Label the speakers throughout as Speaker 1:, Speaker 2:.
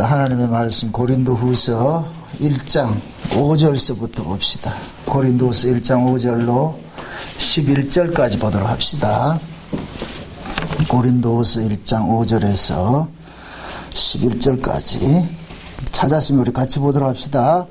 Speaker 1: 봅시다. 하나님의 말씀 고린도후서 1장 5절서부터 봅시다. 고린도후서 1장 5절로 11절까지 보도록 합시다. 고린도후서 1장 5절에서 11절까지 찾았으면 우리 같이 보도록 합시다.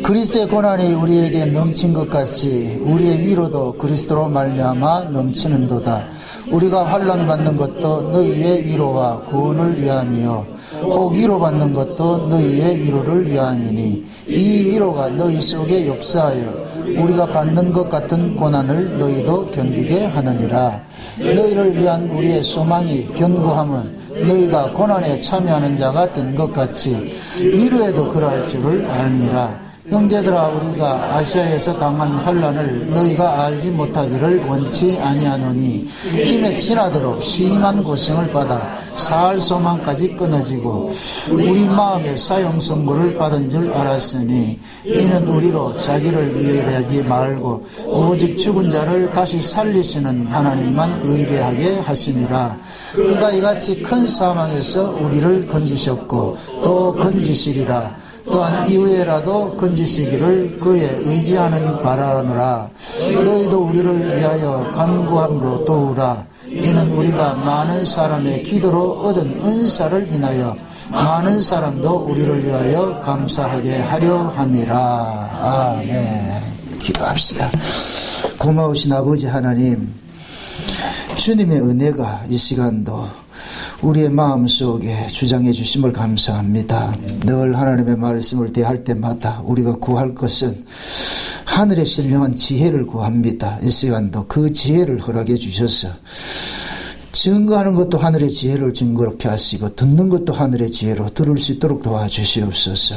Speaker 1: 그리스도의 고난이 우리에게 넘친 것 같이 우리의 위로도 그리스도로 말미암아 넘치는도다. 우리가 환난 받는 것도 너희의 위로와 구원을 위함이요 혹 위로받는 것도 너희의 위로를 위함이니 이 위로가 너희 속에 역사하여 우리가 받는 것 같은 고난을 너희도 견디게 하느니라. 너희를 위한 우리의 소망이 견고함은 너희가 고난에 참여하는 자가 된 것 같이 위로에도 그러할 줄을 알미라. 형제들아, 우리가 아시아에서 당한 환난을 너희가 알지 못하기를 원치 아니하노니 힘에 지나도록 심한 고생을 받아 살 소망까지 끊어지고 우리 마음에 사형 선고를 받은 줄 알았으니 이는 우리로 자기를 의뢰하지 말고 오직 죽은 자를 다시 살리시는 하나님만 의뢰하게 하심이라. 그가 이같이 큰 사망에서 우리를 건지셨고 또 건지시리라. 또한 이후에라도 건지시기를 그에 의지하는 바라노라. 너희도 우리를 위하여 간구함으로 도우라. 이는 우리가 많은 사람의 기도로 얻은 은사를 인하여 많은 사람도 우리를 위하여 감사하게 하려 함이라. 아멘. 기도합시다. 고마우신 아버지 하나님, 주님의 은혜가 이 시간도 우리의 마음속에 주장해 주심을 감사합니다. 늘 하나님의 말씀을 대할 때마다 우리가 구할 것은 하늘의 신령한 지혜를 구합니다. 이 시간도 그 지혜를 허락해 주셔서 증거하는 것도 하늘의 지혜를 증거롭게 하시고 듣는 것도 하늘의 지혜로 들을 수 있도록 도와주시옵소서.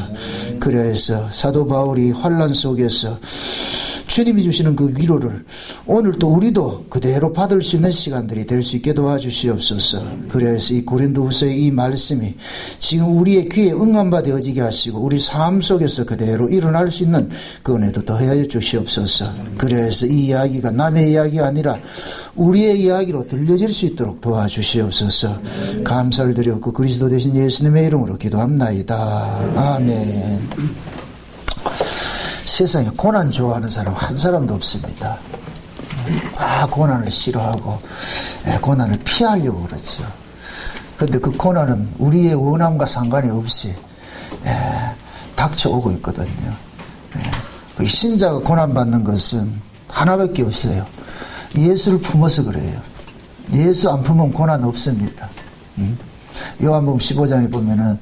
Speaker 1: 그래서 사도 바울이 환난 속에서 주님이 주시는 그 위로를 오늘 또 우리도 그대로 받을 수 있는 시간들이 될 수 있게 도와주시옵소서. 그래서 이 고린도후서의 이 말씀이 지금 우리의 귀에 응답 되어지게 하시고 우리 삶 속에서 그대로 일어날 수 있는 그 은혜도 더하여 주시옵소서. 그래서 이 이야기가 남의 이야기가 아니라 우리의 이야기로 들려질 수 있도록 도와주시옵소서. 감사를 드렸고 그리스도 되신 예수님의 이름으로 기도합나이다. 아멘. 세상에 고난 좋아하는 사람 한 사람도 없습니다. 고난을 싫어하고 고난을 피하려고 그러죠. 그런데 그 고난은 우리의 원함과 상관이 없이 닥쳐오고 있거든요. 그 신자가 고난받는 것은 하나밖에 없어요. 예수를 품어서 그래요. 예수 안 품으면 고난 없습니다. 요한복음 15장에 보면은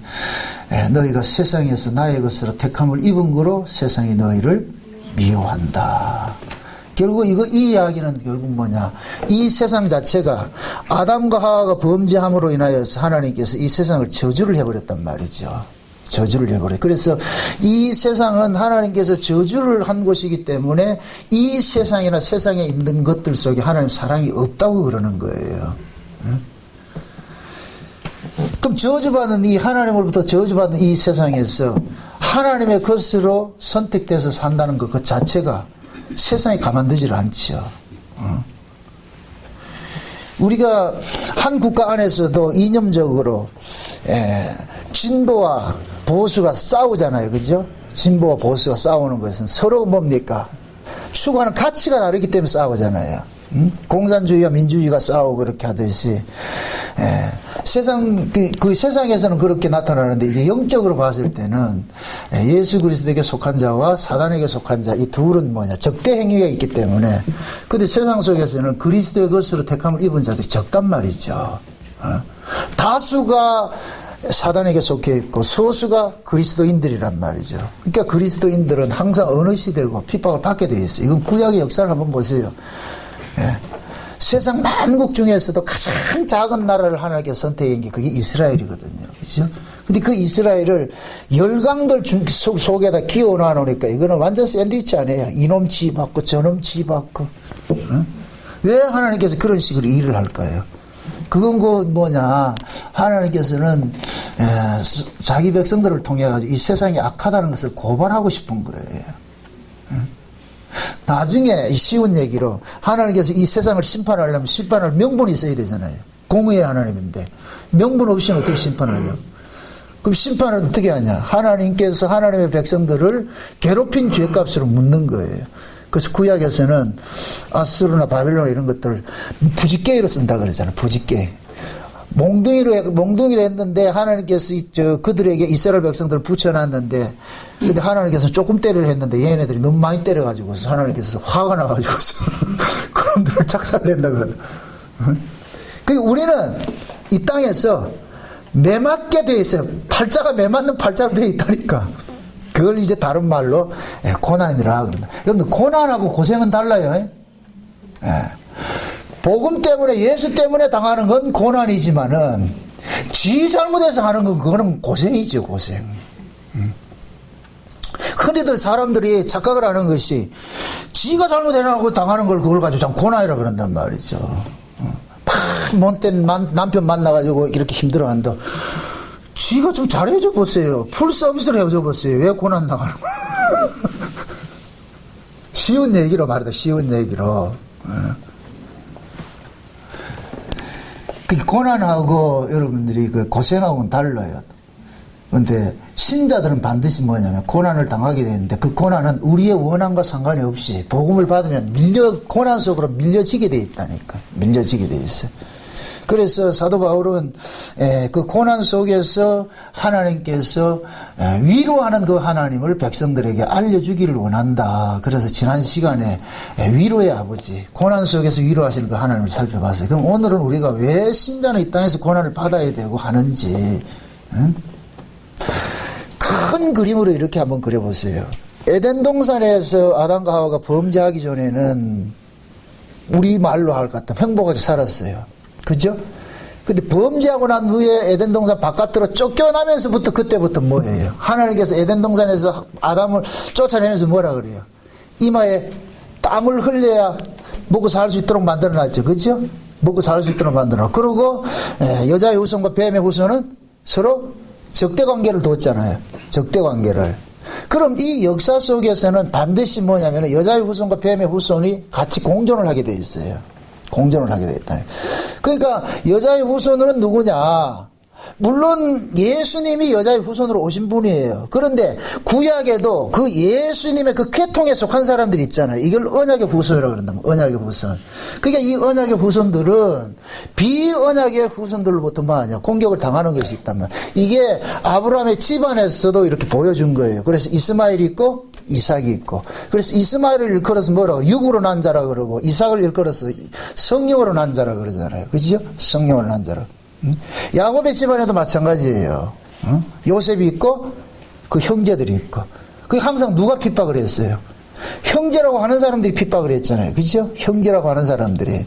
Speaker 1: 너희가 세상에서 나의 것으로 택함을 입은 거로 세상이 너희를 미워한다. 결국 이 이야기는 결국 뭐냐? 이 세상 자체가 아담과 하와가 범죄함으로 인하여서 하나님께서 이 세상을 저주를 해버렸단 말이죠. 저주를 해버려요. 그래서 이 세상은 하나님께서 저주를 한 곳이기 때문에 이 세상이나 세상에 있는 것들 속에 하나님 사랑이 없다고 그러는 거예요. 그럼 저주받은 이 하나님으로부터 저주받은 이 세상에서 하나님의 것으로 선택돼서 산다는 것 그 자체가 세상에 가만두질 않죠. 우리가 한 국가 안에서도 이념적으로 진보와 보수가 싸우잖아요. 그죠? 진보와 보수가 싸우는 것은 서로 뭡니까? 추구하는 가치가 다르기 때문에 싸우잖아요. 공산주의와 민주주의가 싸우고 그렇게 하듯이 그 세상에서는 그렇게 나타나는데 이게 영적으로 봤을 때는 예수 그리스도에게 속한 자와 사단에게 속한 자 이 둘은 뭐냐 적대 행위가 있기 때문에 근데 세상 속에서는 그리스도의 것으로 택함을 입은 자들이 적단 말이죠. 다수가 사단에게 속해 있고 소수가 그리스도인들이란 말이죠. 그러니까 그리스도인들은 항상 어느 시대고 핍박을 받게 되어 있어요. 이건 구약의 역사를 한번 보세요. 세상 만국 중에서도 가장 작은 나라를 하나님께서 선택한 게 그게 이스라엘이거든요. 그렇죠? 근데 그 이스라엘을 열강들 속에다 기어 놔놓으니까 이거는 완전 샌드위치 아니에요. 이놈 지 받고 저놈 지 받고. 왜 하나님께서 그런 식으로 일을 할까요? 그건 뭐냐. 하나님께서는 자기 백성들을 통해 가지고 이 세상이 악하다는 것을 고발하고 싶은 거예요. 나중에 쉬운 얘기로 하나님께서 이 세상을 심판하려면 심판할 명분이 있어야 되잖아요. 공의의 하나님인데 명분 없이는 어떻게 심판하냐. 그럼 심판을 어떻게 하냐? 하나님께서 하나님의 백성들을 괴롭힌 죄값으로 묻는 거예요. 그래서 구약에서는 아수르나 바빌론 이런 것들 부지깽이로 쓴다 그러잖아요. 부지깽이. 몽둥이로 했는데 하나님께서 그들에게 이스라엘 백성들을 붙여놨는데 근데 하나님께서 조금 때리려 했는데 얘네들이 너무 많이 때려가지고 하나님께서 화가 나가지고서 그놈들을 작살낸다 그러다. 그러니까 우리는 이 땅에서 매맞게 돼 있어요. 팔자가 매맞는 팔자로 돼 있다니까. 그걸 이제 다른 말로 고난이라 그런다. 여러분 고난하고 고생은 달라요. 복음 때문에 예수 때문에 당하는 건 고난이지만은 지 잘못해서 하는 건 그거는 고생이죠. 고생. 흔히들 사람들이 착각을 하는 것이 지가 잘못해놓고 당하는 걸 그걸 가지고 참 고난이라 그런단 말이죠. 못된 남편 만나가지고 이렇게 힘들어한다. 지가 좀 잘해줘 보세요. 풀 서비스를 해줘 보세요. 왜 고난 당하는 거야? 쉬운 얘기로 말이다. 쉬운 얘기로. 그 고난하고 여러분들이 그 고생하고는 달라요. 근데 신자들은 반드시 뭐냐면 고난을 당하게 되는데 그 고난은 우리의 원함과 상관이 없이 복음을 받으면 고난 속으로 밀려지게 돼 있다니까. 밀려지게 돼 있어요. 그래서 사도 바울은 그 고난 속에서 하나님께서 위로하는 그 하나님을 백성들에게 알려주기를 원한다. 그래서 지난 시간에 위로의 아버지, 고난 속에서 위로하시는 그 하나님을 살펴봤어요. 그럼 오늘은 우리가 왜 신자는 이 땅에서 고난을 받아야 되고 하는지 큰 그림으로 이렇게 한번 그려보세요. 에덴 동산에서 아담과 하와가 범죄하기 전에는 우리 말로 할 것 같으면 행복하게 살았어요. 그죠? 근데 범죄하고 난 후에 에덴 동산 바깥으로 쫓겨나면서부터 그때부터 뭐예요? 하나님께서 에덴 동산에서 아담을 쫓아내면서 뭐라 그래요? 이마에 땀을 흘려야 먹고 살 수 있도록 만들어놨죠. 그죠? 먹고 살 수 있도록 만들어놨고. 그리고 여자의 후손과 뱀의 후손은 서로 적대관계를 뒀잖아요. 적대관계를. 그럼 이 역사 속에서는 반드시 뭐냐면 여자의 후손과 뱀의 후손이 같이 공존을 하게 돼 있어요. 공존을 하게 되었다. 그러니까 여자의 후손은 누구냐? 물론 예수님이 여자의 후손으로 오신 분이에요. 그런데 구약에도 그 예수님의 그 계통에 속한 사람들이 있잖아요. 이걸 언약의 후손이라고 그런다면 언약의 후손. 그러니까 이 언약의 후손들은 비언약의 후손들로부터 뭐하냐? 공격을 당하는 것이 있다면 이게 아브라함의 집안에서도 이렇게 보여준 거예요. 그래서 이스마엘이 있고 이삭이 있고 그래서 이스마엘을 일컬어서 뭐라고 육으로 난 자라 그러고 이삭을 일컬어서 성령으로 난 자라 그러잖아요. 그죠? 성령으로 난 자라. 야곱의 집안에도 마찬가지예요. 요셉이 있고 그 형제들이 있고 그 항상 누가 핍박을 했어요? 형제라고 하는 사람들이 핍박을 했잖아요. 그죠? 형제라고 하는 사람들이.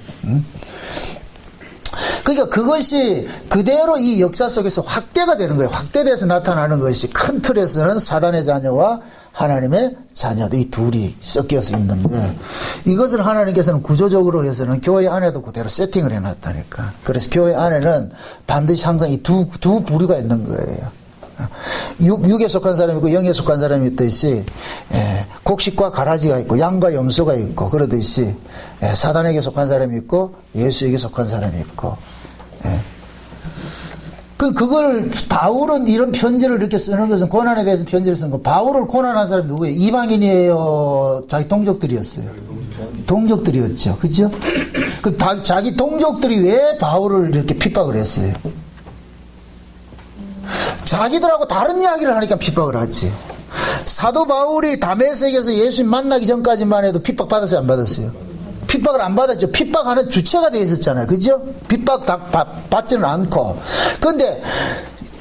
Speaker 1: 그러니까 그것이 그대로 이 역사 속에서 확대가 되는 거예요. 확대돼서 나타나는 것이 큰 틀에서는 사단의 자녀와 하나님의 자녀도 이 둘이 섞여서 있는데 이것을 하나님께서는 구조적으로 해서는 교회 안에도 그대로 세팅을 해놨다니까. 그래서 교회 안에는 반드시 항상 이 두 부류가 있는 거예요. 육에 속한 사람이 있고 영에 속한 사람이 있듯이 곡식과 가라지가 있고 양과 염소가 있고 그러듯이 사단에게 속한 사람이 있고 예수에게 속한 사람이 있고 그걸 바울은 이런 편지를 이렇게 쓰는 것은 고난에 대해서 편지를 쓴 거. 바울을 고난한 사람이 누구예요? 이방인이에요? 자기 동족들이었어요. 동족들이었죠. 그죠? 자기 동족들이 왜 바울을 이렇게 핍박을 했어요? 자기들하고 다른 이야기를 하니까 핍박을 하지. 사도 바울이 다메섹에서 예수님 만나기 전까지만 해도 핍박 받았어요? 안 받았어요? 핍박을 안 받았죠. 핍박하는 주체가 되어 있었잖아요. 그죠? 핍박 받지는 않고. 그런데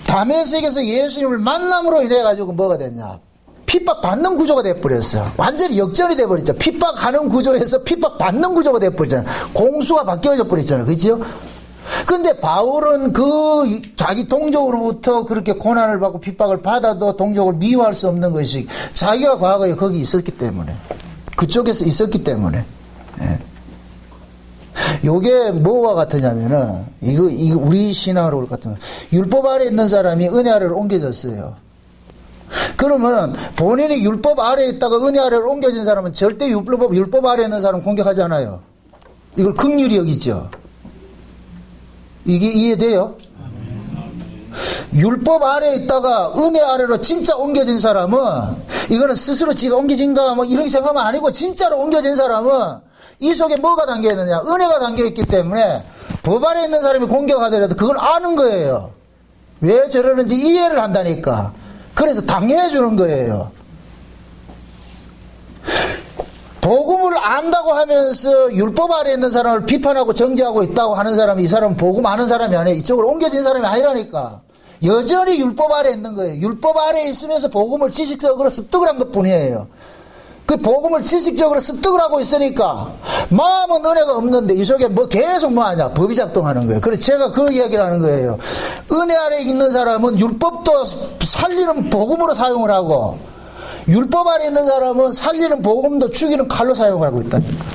Speaker 1: 다메섹에서 예수님을 만남으로 인해 가지고 뭐가 됐냐? 핍박 받는 구조가 돼버렸어. 완전히 역전이 돼버렸죠. 핍박하는 구조에서 핍박 받는 구조가 돼버렸잖아요. 공수가 바뀌어져 버렸잖아요. 그죠? 근데 바울은 그 자기 동족으로부터 그렇게 고난을 받고 핍박을 받아도 동족을 미워할 수 없는 것이 자기가 과거에 거기 있었기 때문에 그쪽에서 있었기 때문에 요게 뭐와 같으냐면은 이거 우리 신앙으로 올 것 같으면 율법 아래 있는 사람이 은혜 아래로 옮겨졌어요. 그러면은 본인이 율법 아래에 있다가 은혜 아래로 옮겨진 사람은 절대 율법 아래에 있는 사람 공격하지 않아요. 이걸 긍휼히 여기죠. 이게 이해돼요? 율법 아래에 있다가 은혜 아래로 진짜 옮겨진 사람은, 이거는 스스로 지가 옮겨진가 뭐 이렇게 생각하면 아니고, 진짜로 옮겨진 사람은 이 속에 뭐가 담겨 있느냐? 은혜가 담겨 있기 때문에 법 아래에 있는 사람이 공격하더라도 그걸 아는 거예요. 왜 저러는지 이해를 한다니까. 그래서 당해해 주는 거예요. 복음을 안다고 하면서 율법 아래에 있는 사람을 비판하고 정죄하고 있다고 하는 사람이, 이 사람은 복음 아는 사람이 아니에요. 이쪽으로 옮겨진 사람이 아니라니까. 여전히 율법 아래에 있는 거예요. 율법 아래에 있으면서 복음을 지식적으로 습득을 한 것 뿐이에요. 그 복음을 지식적으로 습득을 하고 있으니까 마음은 은혜가 없는데 이 속에 뭐 계속 뭐 하냐? 법이 작동하는 거예요. 그래서 제가 그 이야기를 하는 거예요. 은혜 아래에 있는 사람은 율법도 살리는 복음으로 사용을 하고, 율법 아래 있는 사람은 살리는 복음도 죽이는 칼로 사용하고 있다니까.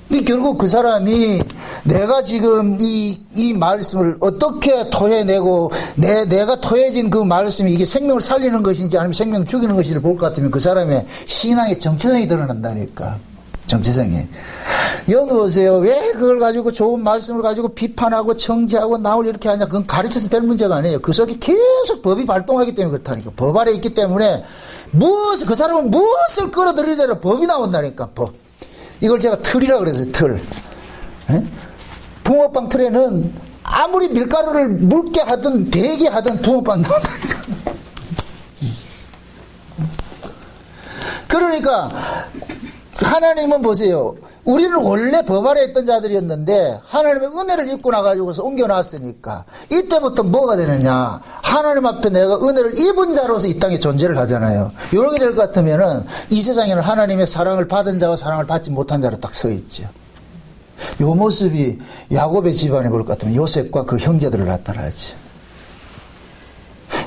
Speaker 1: 근데 결국 그 사람이 내가 지금 이 말씀을 어떻게 토해내고 내가 토해진 그 말씀이 이게 생명을 살리는 것인지 아니면 생명을 죽이는 것인지를 볼 것 같으면 그 사람의 신앙의 정체성이 드러난다니까. 정체성이. 여기 보세요. 왜 그걸 가지고 좋은 말씀을 가지고 비판하고 정죄하고 나올 이렇게 하냐. 그건 가르쳐서 될 문제가 아니에요. 그 속에 계속 법이 발동하기 때문에 그렇다니까. 법 아래 있기 때문에 그 사람은 무엇을 끌어들이더라도 법이 나온다니까. 법. 이걸 제가 틀이라 그랬어요. 틀. 에? 붕어빵 틀에는 아무리 밀가루를 묽게 하든 배게 하든 붕어빵 나온다니까. 그러니까 하나님은 보세요. 우리는 원래 법 아래 있던 자들이었는데 하나님의 은혜를 입고 나가지고서 옮겨놨으니까 이때부터 뭐가 되느냐? 하나님 앞에 내가 은혜를 입은 자로서 이 땅에 존재를 하잖아요. 이렇게 될 것 같으면은 이 세상에는 하나님의 사랑을 받은 자와 사랑을 받지 못한 자로 딱 서 있죠. 요 모습이 야곱의 집안에 볼 것 같으면 요셉과 그 형제들을 나타나지.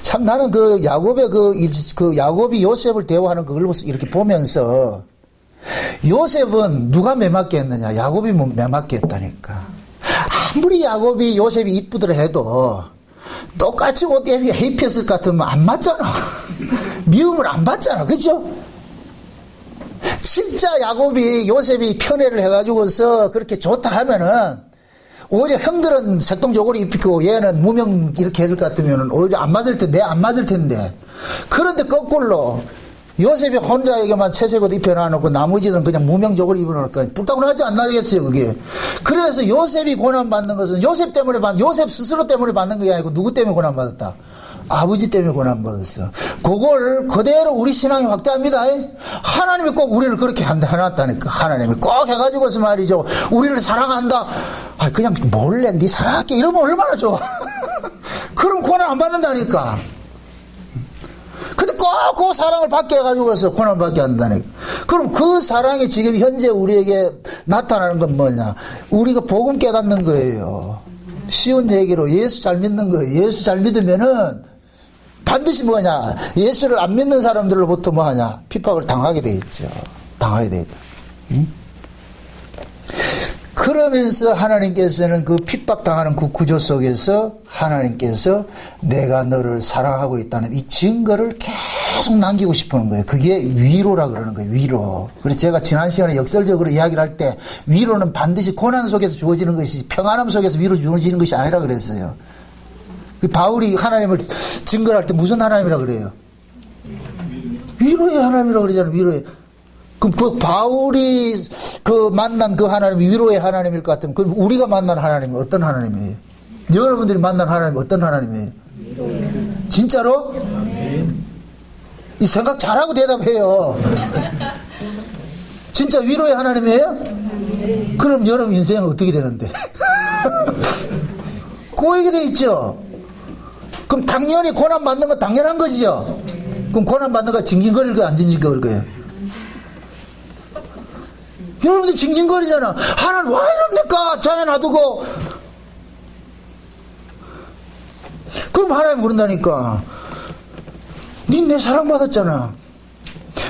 Speaker 1: 참 나는 그 야곱의 그 야곱이 요셉을 대화하는 그걸 이렇게 보면서 요셉은 누가 매맞게 했느냐? 야곱이 매맞게 했다니까. 아무리 야곱이 요셉이 이쁘더라 해도 똑같이 옷 입혔을 것 같으면 안 맞잖아. 미움을 안 받잖아. 그죠? 진짜 야곱이 요셉이 편애를 해가지고서 그렇게 좋다 하면은 오히려 형들은 색동저고리 입히고 얘는 무명 이렇게 해줄 것 같으면 오히려 안 맞을 텐데, 안 맞을 텐데. 그런데 거꾸로 요셉이 혼자에게만 채색 옷 입혀놔놓고 나머지는 그냥 무명저고리 입어놓을까. 불타고 하지 않나겠어요, 그게. 그래서 요셉이 고난받는 것은 요셉 때문에 요셉 스스로 때문에 받는 게 아니고 누구 때문에 고난받았다? 아버지 때문에 고난받았어. 그걸 그대로 우리 신앙이 확대합니다. 하나님이 꼭 우리를 그렇게 해놨다니까. 하나님이 꼭 해가지고서 말이죠. 우리를 사랑한다. 아, 그냥 몰래 네 사랑할게 이러면 얼마나 좋아. 그럼 고난 안 받는다니까. 근데 꼭 그 사랑을 받게 해가지고서 고난받게 한다니까. 그럼 그 사랑이 지금 현재 우리에게 나타나는 건 뭐냐? 우리가 복음 깨닫는 거예요. 쉬운 얘기로 예수 잘 믿는 거예요. 예수 잘 믿으면은 반드시 뭐냐? 예수를 안 믿는 사람들로부터 뭐하냐? 핍박을 당하게 돼 있죠. 당하게 돼 있다. 응? 그러면서 하나님께서는 그 핍박당하는 그 구조 속에서 하나님께서 내가 너를 사랑하고 있다는 이 증거를 계속 남기고 싶은 거예요. 그게 위로라 그러는 거예요. 위로. 그래서 제가 지난 시간에 역설적으로 이야기를 할 때 위로는 반드시 고난 속에서 주어지는 것이지 평안함 속에서 위로 주어지는 것이 아니라 그랬어요. 그 바울이 하나님을 증거할 때 무슨 하나님이라 그래요? 위로의 하나님이라 그러잖아요. 위로의. 그럼 그 바울이 그 만난 그 하나님이 위로의 하나님일 것 같으면 그럼 우리가 만난 하나님은 어떤 하나님이에요? 여러분들이 만난 하나님은 어떤 하나님이에요? 진짜로? 이 생각 잘하고 대답해요. 진짜 위로의 하나님이에요? 그럼 여러분 인생은 어떻게 되는데? 꼬이게 돼 있죠? 그럼 당연히 고난 받는 건 당연한 거지요? 그럼 고난 받는 거 징징거릴 거예요? 안 징징거릴 거예요? 여러분들 징징거리잖아. 하나님 왜 이럽니까? 장애 놔두고. 그럼 하나님 그런다니까. 니 내 사랑받았잖아.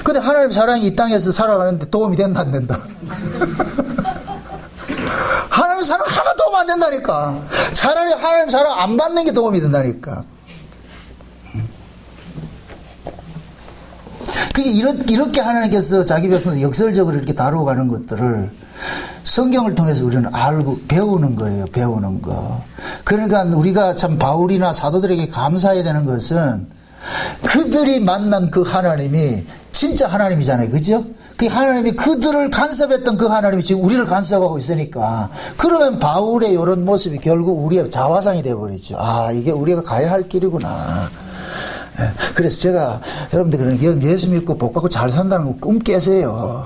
Speaker 1: 근데 하나님 사랑이 이 땅에서 살아가는데 도움이 된다 안 된다? 하나님 사랑 하나 도움 안 된다니까. 차라리 하나님 사랑 안 받는 게 도움이 된다니까. 그게 이렇게 하나님께서 자기 백성들 역설적으로 이렇게 다루어가는 것들을 성경을 통해서 우리는 알고 배우는 거예요. 배우는 거. 그러니까 우리가 참 바울이나 사도들에게 감사해야 되는 것은 그들이 만난 그 하나님이 진짜 하나님이잖아요. 그죠? 그 하나님이 그들을 간섭했던 그 하나님이 지금 우리를 간섭하고 있으니까, 그러면 바울의 이런 모습이 결국 우리의 자화상이 되어버리죠. 아, 이게 우리가 가야 할 길이구나. 그래서 제가 여러분들 예수 믿고 복 받고 잘 산다는 꿈 깨세요.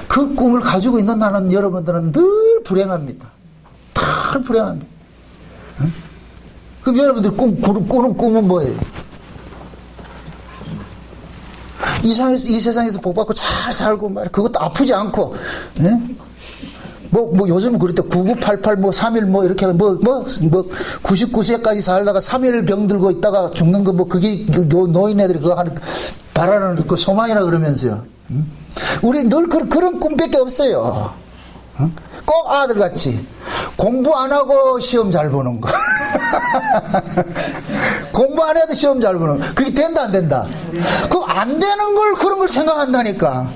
Speaker 1: 그 꿈을 가지고 있는 나는 여러분들은 늘 불행합니다. 늘 불행합니다. 그럼 여러분들 꾸는 꿈은 뭐예요? 이 세상에서 복 받고 잘 살고 말, 그것도 아프지 않고, 예? 요즘은 그럴 때 9988 3일 이렇게 99세까지 살다가 3일 병 들고 있다가 죽는 거 그게 노인네들이 그거 하는 바라는 그 소망이라 그러면서요. 우리 늘 그런 꿈밖에 없어요. 꼭 아들같이 공부 안 하고 시험 잘 보는 거. 공부 안 해도 시험 잘 보는 거. 그게 된다 안 된다? 그 안 되는 걸 그런 걸 생각한다니까.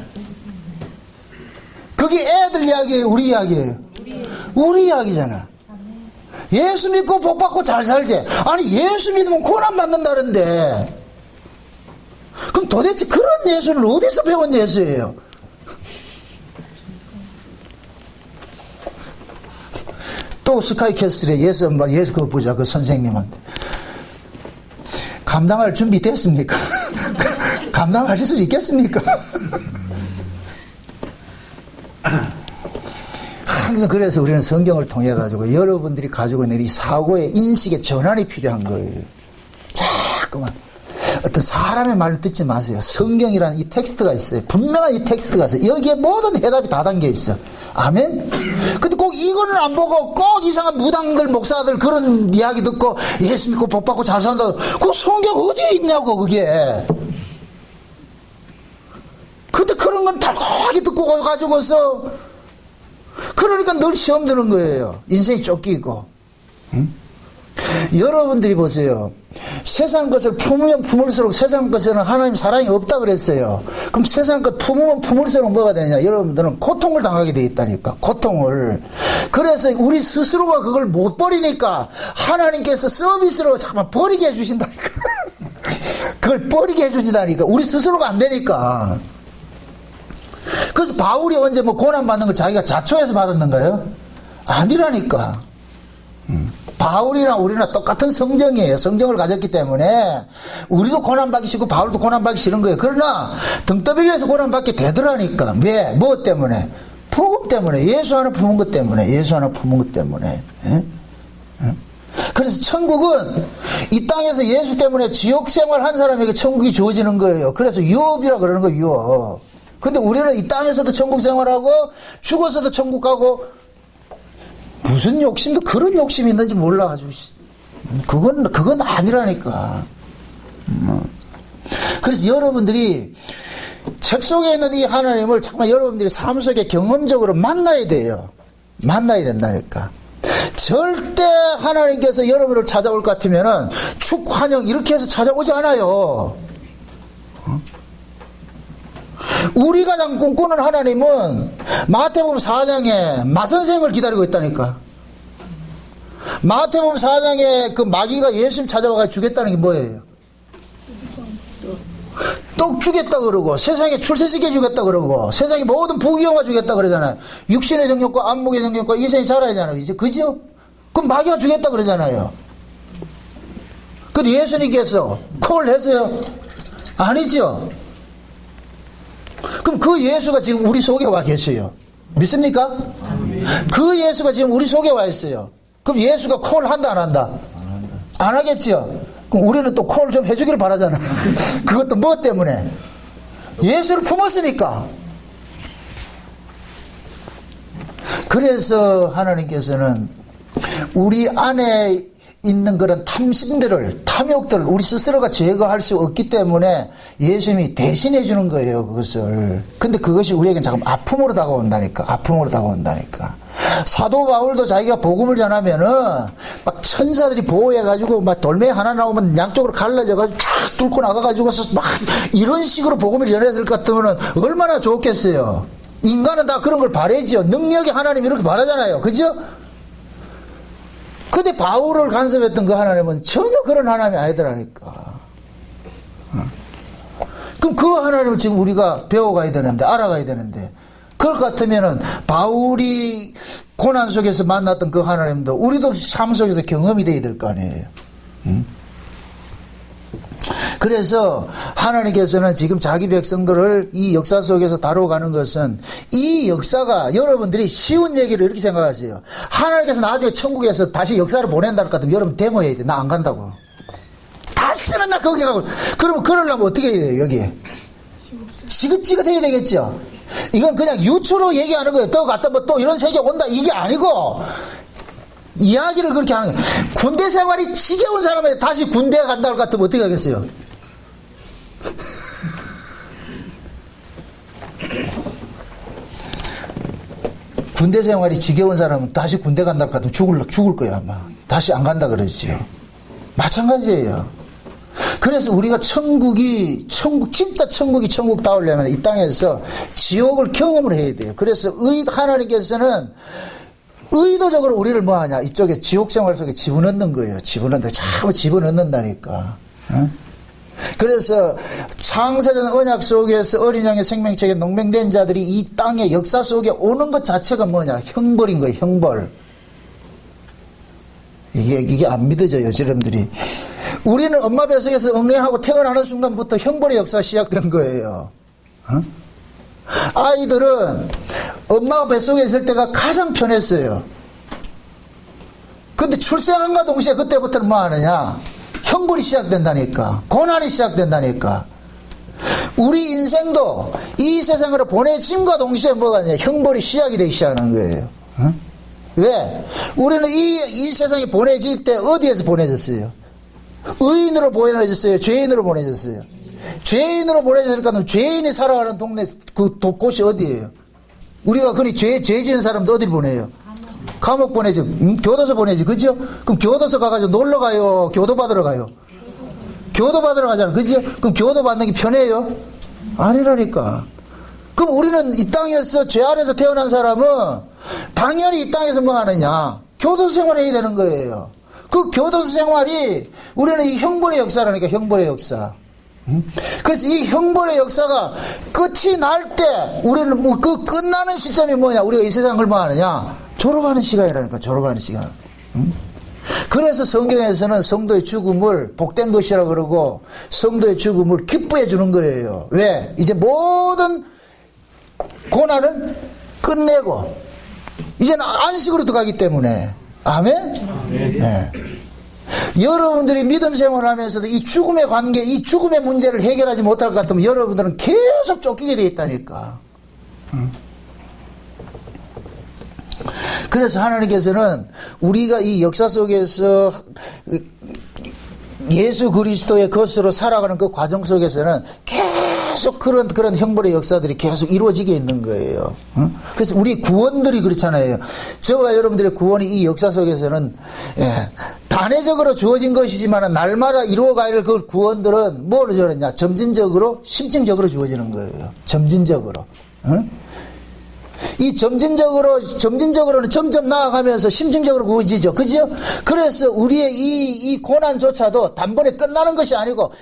Speaker 1: 그게 애들 이야기예요, 우리 이야기예요? 우리 이야기잖아. 예수 믿고 복 받고 잘 살지. 아니, 예수 믿으면 고난 받는다는데, 그럼 도대체 그런 예수는 어디서 배운 예수예요? 또 스카이캐슬에 예수 그거 보자. 그 선생님한테 감당할 준비 됐습니까? 감당하실 수 있겠습니까? 항상 그래서 우리는 성경을 통해 가지고 여러분들이 가지고 있는 이 사고의 인식의 전환이 필요한 거예요. 자꾸만 어떤 사람의 말을 듣지 마세요. 성경이라는 이 텍스트가 있어요. 분명한 이 텍스트가 있어요. 여기에 모든 해답이 다 담겨 있어. 아멘? 근데 꼭 이거는 안 보고 꼭 이상한 무당들, 목사들 그런 이야기 듣고 예수 믿고 복 받고 잘 산다. 그 성경 어디에 있냐고, 그게. 근데 그런 건 달콤하게 듣고 가지고서 그러니까 늘 시험 드는 거예요. 인생이 쫓기고. 응? 여러분들이 보세요. 세상 것을 품으면 품을수록 세상 것에는 하나님 사랑이 없다 그랬어요. 그럼 세상 것 품으면 품을수록 뭐가 되느냐? 여러분들은 고통을 당하게 돼 있다니까. 고통을. 그래서 우리 스스로가 그걸 못 버리니까 하나님께서 서비스로 잠깐만 버리게 해주신다니까. 그걸 버리게 해주신다니까. 우리 스스로가 안 되니까. 그래서 바울이 언제 고난받는 걸 자기가 자초해서 받았는가요? 아니라니까. 바울이랑 우리나 똑같은 성정이에요. 성정을 가졌기 때문에 우리도 고난받기 싫고 바울도 고난받기 싫은 거예요. 그러나 등 떠밀려서 고난받게 되더라니까. 왜? 뭐 때문에? 복음 때문에. 예수 하나 품은 것 때문에. 예수 하나 품은 것 때문에. 예? 예? 그래서 천국은 이 땅에서 예수 때문에 지옥 생활 한 사람에게 천국이 주어지는 거예요. 그래서 유업이라 그러는 거예요. 유업. 근데 우리는 이 땅에서도 천국 생활하고 죽어서도 천국 가고 무슨 욕심도 그런 욕심이 있는지 몰라가지고 그건 아니라니까. 그래서 여러분들이 책 속에 있는 이 하나님을 정말 여러분들이 삶 속에 경험적으로 만나야 돼요. 만나야 된다니까. 절대 하나님께서 여러분을 찾아올 것 같으면은 축환영 이렇게 해서 찾아오지 않아요. 우리가 꿈꾸는 하나님은 마태복음 4장에 마선생을 기다리고 있다니까. 마태복음 4장에 그 마귀가 예수님 찾아와 주겠다는 게 뭐예요? 떡 주겠다 그러고 세상에 출세시켜 주겠다 그러고 세상에 모든 부귀영화 주겠다 그러잖아요. 육신의 정욕과 안목의 정욕과 이생이 자라잖아요. 이제 그죠? 그럼 마귀가 주겠다 그러잖아요. 근데 예수님께서 콜을 했어요? 아니죠. 그럼 그 예수가 지금 우리 속에 와 계셔요. 믿습니까? 그 예수가 지금 우리 속에 와 있어요. 그럼 예수가 콜 한다 안 한다? 안 하겠죠. 그럼 우리는 또 콜 좀 해주기를 바라잖아. 그것도 뭐 때문에? 예수를 품었으니까. 그래서 하나님께서는 우리 안에 있는 그런 탐심들을, 탐욕들을 우리 스스로가 제거할 수 없기 때문에 예수님이 대신해 주는 거예요, 그것을. 근데 그것이 우리에게는 자꾸 아픔으로 다가온다니까. 아픔으로 다가온다니까. 사도 바울도 자기가 복음을 전하면은 막 천사들이 보호해가지고 막 돌멩이 하나 나오면 양쪽으로 갈라져가지고 쫙 뚫고 나가가지고서 막 이런 식으로 복음을 전했을 것 같으면은 얼마나 좋겠어요. 인간은 다 그런 걸 바라죠. 능력이 하나님 이렇게 바라잖아요. 그죠? 근데 바울을 간섭했던 그 하나님은 전혀 그런 하나님이 아니더라니까. 그럼 그 하나님을 지금 우리가 배워가야 되는데, 알아가야 되는데, 그럴 것 같으면은 바울이 고난 속에서 만났던 그 하나님도 우리도 삶 속에서 경험이 돼야 될 거 아니에요. 그래서 하나님께서는 지금 자기 백성들을 이 역사 속에서 다뤄가는 것은 이 역사가 여러분들이 쉬운 얘기를 이렇게 생각하세요. 하나님께서 나중에 천국에서 다시 역사를 보낸다는 것 같으면 여러분 데모해야 돼. 나 안 간다고. 다시는 나 거기 가고. 그러면 그러려면 어떻게 해야 돼요, 여기에? 지긋지긋해야 되겠죠? 이건 그냥 유추로 얘기하는 거예요. 또 갔다 뭐 또 이런 세계 온다. 이게 아니고, 이야기를 그렇게 하는 거예요. 군대 생활이 지겨운 사람이 다시 군대 간다고 같으면 어떻게 하겠어요? 군대 생활이 지겨운 사람은 다시 군대 간다고 같으면 죽을 거예요, 아마. 다시 안 간다 그러지요. 마찬가지예요. 그래서 우리가 진짜 천국이 천국다우려면 이 땅에서 지옥을 경험을 해야 돼요. 그래서 하나님께서는 의도적으로 우리를 뭐 하냐? 이쪽에 지옥 생활 속에 집어넣는 거예요. 참 집어넣는다니까. 그래서 창세전 언약 속에서 어린 양의 생명책에 농맹된 자들이 이 땅의 역사 속에 오는 것 자체가 뭐냐? 형벌인 거예요, 형벌. 이게 안 믿어져요, 여러분들이. 우리는 엄마 뱃속에서 응애하고 태어나는 순간부터 형벌의 역사가 시작된 거예요. 아이들은 엄마가 뱃속에 있을 때가 가장 편했어요. 근데 출생한과 동시에 그때부터는 뭐 하느냐? 형벌이 시작된다니까. 고난이 시작된다니까. 우리 인생도 이 세상으로 보내짐과 동시에 뭐가 있냐? 형벌이 시작이 되기 시작하는 거예요. 왜? 우리는 이 세상에 보내질 때 어디에서 보내졌어요? 의인으로 보내졌어요? 죄인으로 보내졌어요? 죄인으로 보내졌으니까 죄인이 살아가는 동네 곳이 어디예요? 우리가 흔히 죄 지은 사람도 어디를 보내요? 감옥 보내죠. 교도소 보내죠. 그죠? 그럼 교도소 가가지고 놀러 가요? 교도 받으러 가요? 교도 받으러 가잖아. 그죠? 그럼 교도 받는 게 편해요? 아니라니까. 그럼 우리는 이 땅에서 죄 안에서 태어난 사람은 당연히 이 땅에서 뭐 하느냐? 교도소 생활을 해야 되는 거예요. 그 교도소 생활이 우리는 이 형벌의 역사라니까, 형벌의 역사. 그래서 이 형벌의 역사가 끝이 날 때 우리는 뭐 그 끝나는 시점이 뭐냐? 우리가 이 세상을 뭐 하느냐? 졸업하는 시간이라니까, 졸업하는 시간. 그래서 성경에서는 성도의 죽음을 복된 것이라 그러고 성도의 죽음을 기뻐해 주는 거예요. 왜? 이제 모든 고난을 끝내고 이제는 안식으로 들어가기 때문에. 아멘? 네. 여러분들이 믿음 생활을 하면서도 이 죽음의 관계, 이 죽음의 문제를 해결하지 못할 것 같으면 여러분들은 계속 쫓기게 돼 있다니까. 그래서 하나님께서는 우리가 이 역사 속에서 예수 그리스도의 것으로 살아가는 그 과정 속에서는 계속 그런 형벌의 역사들이 계속 이루어지게 있는 거예요. 그래서 우리 구원들이 그렇잖아요. 저와 여러분들의 구원이 이 역사 속에서는 단회적으로 주어진 것이지만 날마다 이루어가야 할 그 구원들은 뭐로 주어졌냐? 점진적으로, 심층적으로 주어지는 거예요. 점진적으로. 이 점진적으로는 점점 나아가면서 심층적으로 구워지죠. 그죠? 그래서 우리의 이 고난조차도 단번에 끝나는 것이 아니고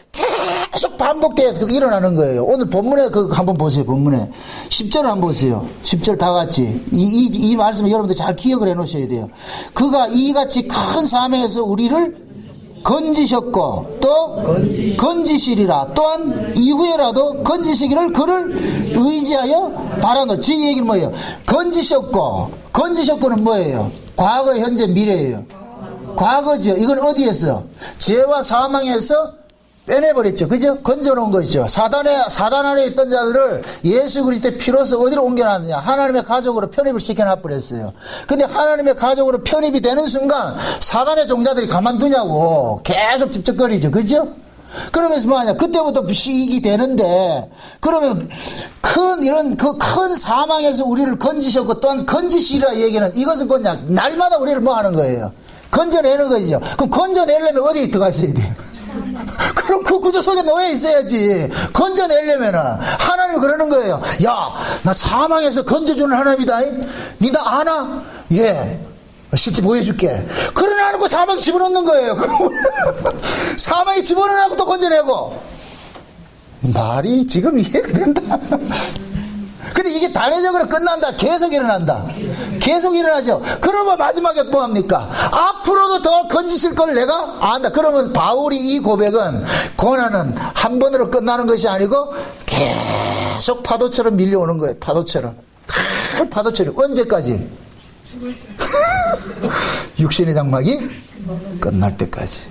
Speaker 1: 계속 반복되어 일어나는 거예요. 오늘 본문에 한번 보세요. 본문에 10절을 한번 보세요. 10절 다 같이 이 말씀을 여러분들 잘 기억을 해 놓으셔야 돼요. 그가 이같이 큰 사명에서 우리를 건지셨고 또 건지시리라. 또한 이후에라도 건지시기를 그를 의지하여 바라노. 지 얘기는 뭐예요? 건지셨고는 뭐예요? 과거, 현재, 미래예요. 과거죠. 이건 어디에서? 죄와 사망에서 빼내버렸죠. 그죠? 건져놓은 것이죠. 사단 안에 있던 자들을 예수 그리스도의 피로서 어디로 옮겨놨느냐? 하나님의 가족으로 편입을 시켜놔버렸어요. 근데 하나님의 가족으로 편입이 되는 순간 사단의 종자들이 가만두냐고 계속 집적거리죠. 그죠? 그러면서 뭐하냐. 그때부터 시익이 되는데, 그러면 이런 큰 사망에서 우리를 건지셨고, 또한 건지시리라 얘기는 이것은 뭐냐. 날마다 우리를 뭐 하는 거예요? 건져내는 거죠. 그럼 건져내려면 어디에 들어가 있어야 돼요? 그럼 그 구조 속에 놓여 있어야지. 건져내려면은. 하나님이 그러는 거예요. 야, 나 사망에서 건져주는 하나님이다. 니 나 아나? 예. 실제 보여줄게. 그러나 놓고 사망에 집어넣는 거예요. 사망에 집어넣고 또 건져내고. 말이 지금 이해가 된다. 근데 이게 단회적으로 끝난다. 계속 일어난다. 계속 일어나죠. 그러면 마지막에 뭐 합니까? 앞으로도 더 건지실 걸 내가 안다. 그러면 바울이 이 고백은 고난은 한 번으로 끝나는 것이 아니고 계속 파도처럼 밀려오는 거예요. 파도처럼. 파도처럼. 언제까지? 육신의 장막이 끝날 때까지.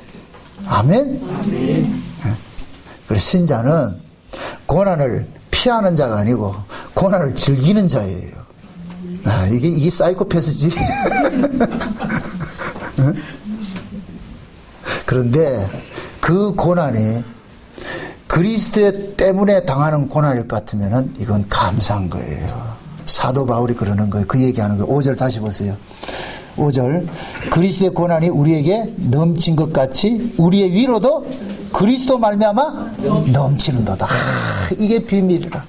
Speaker 1: 아멘? 그래서 신자는 고난을 피하는 자가 아니고 고난을 즐기는 자예요. 아, 이게 사이코패스지. 그런데 그 고난이 그리스도 때문에 당하는 고난일 것 같으면 이건 감사한 거예요. 사도 바울이 그러는 거예요. 그 얘기하는 거예요. 5절 다시 보세요. 5절. 그리스도의 고난이 우리에게 넘친 것 같이 우리의 위로도 그리스도 말미암아 넘치는도다. 이게 비밀이라.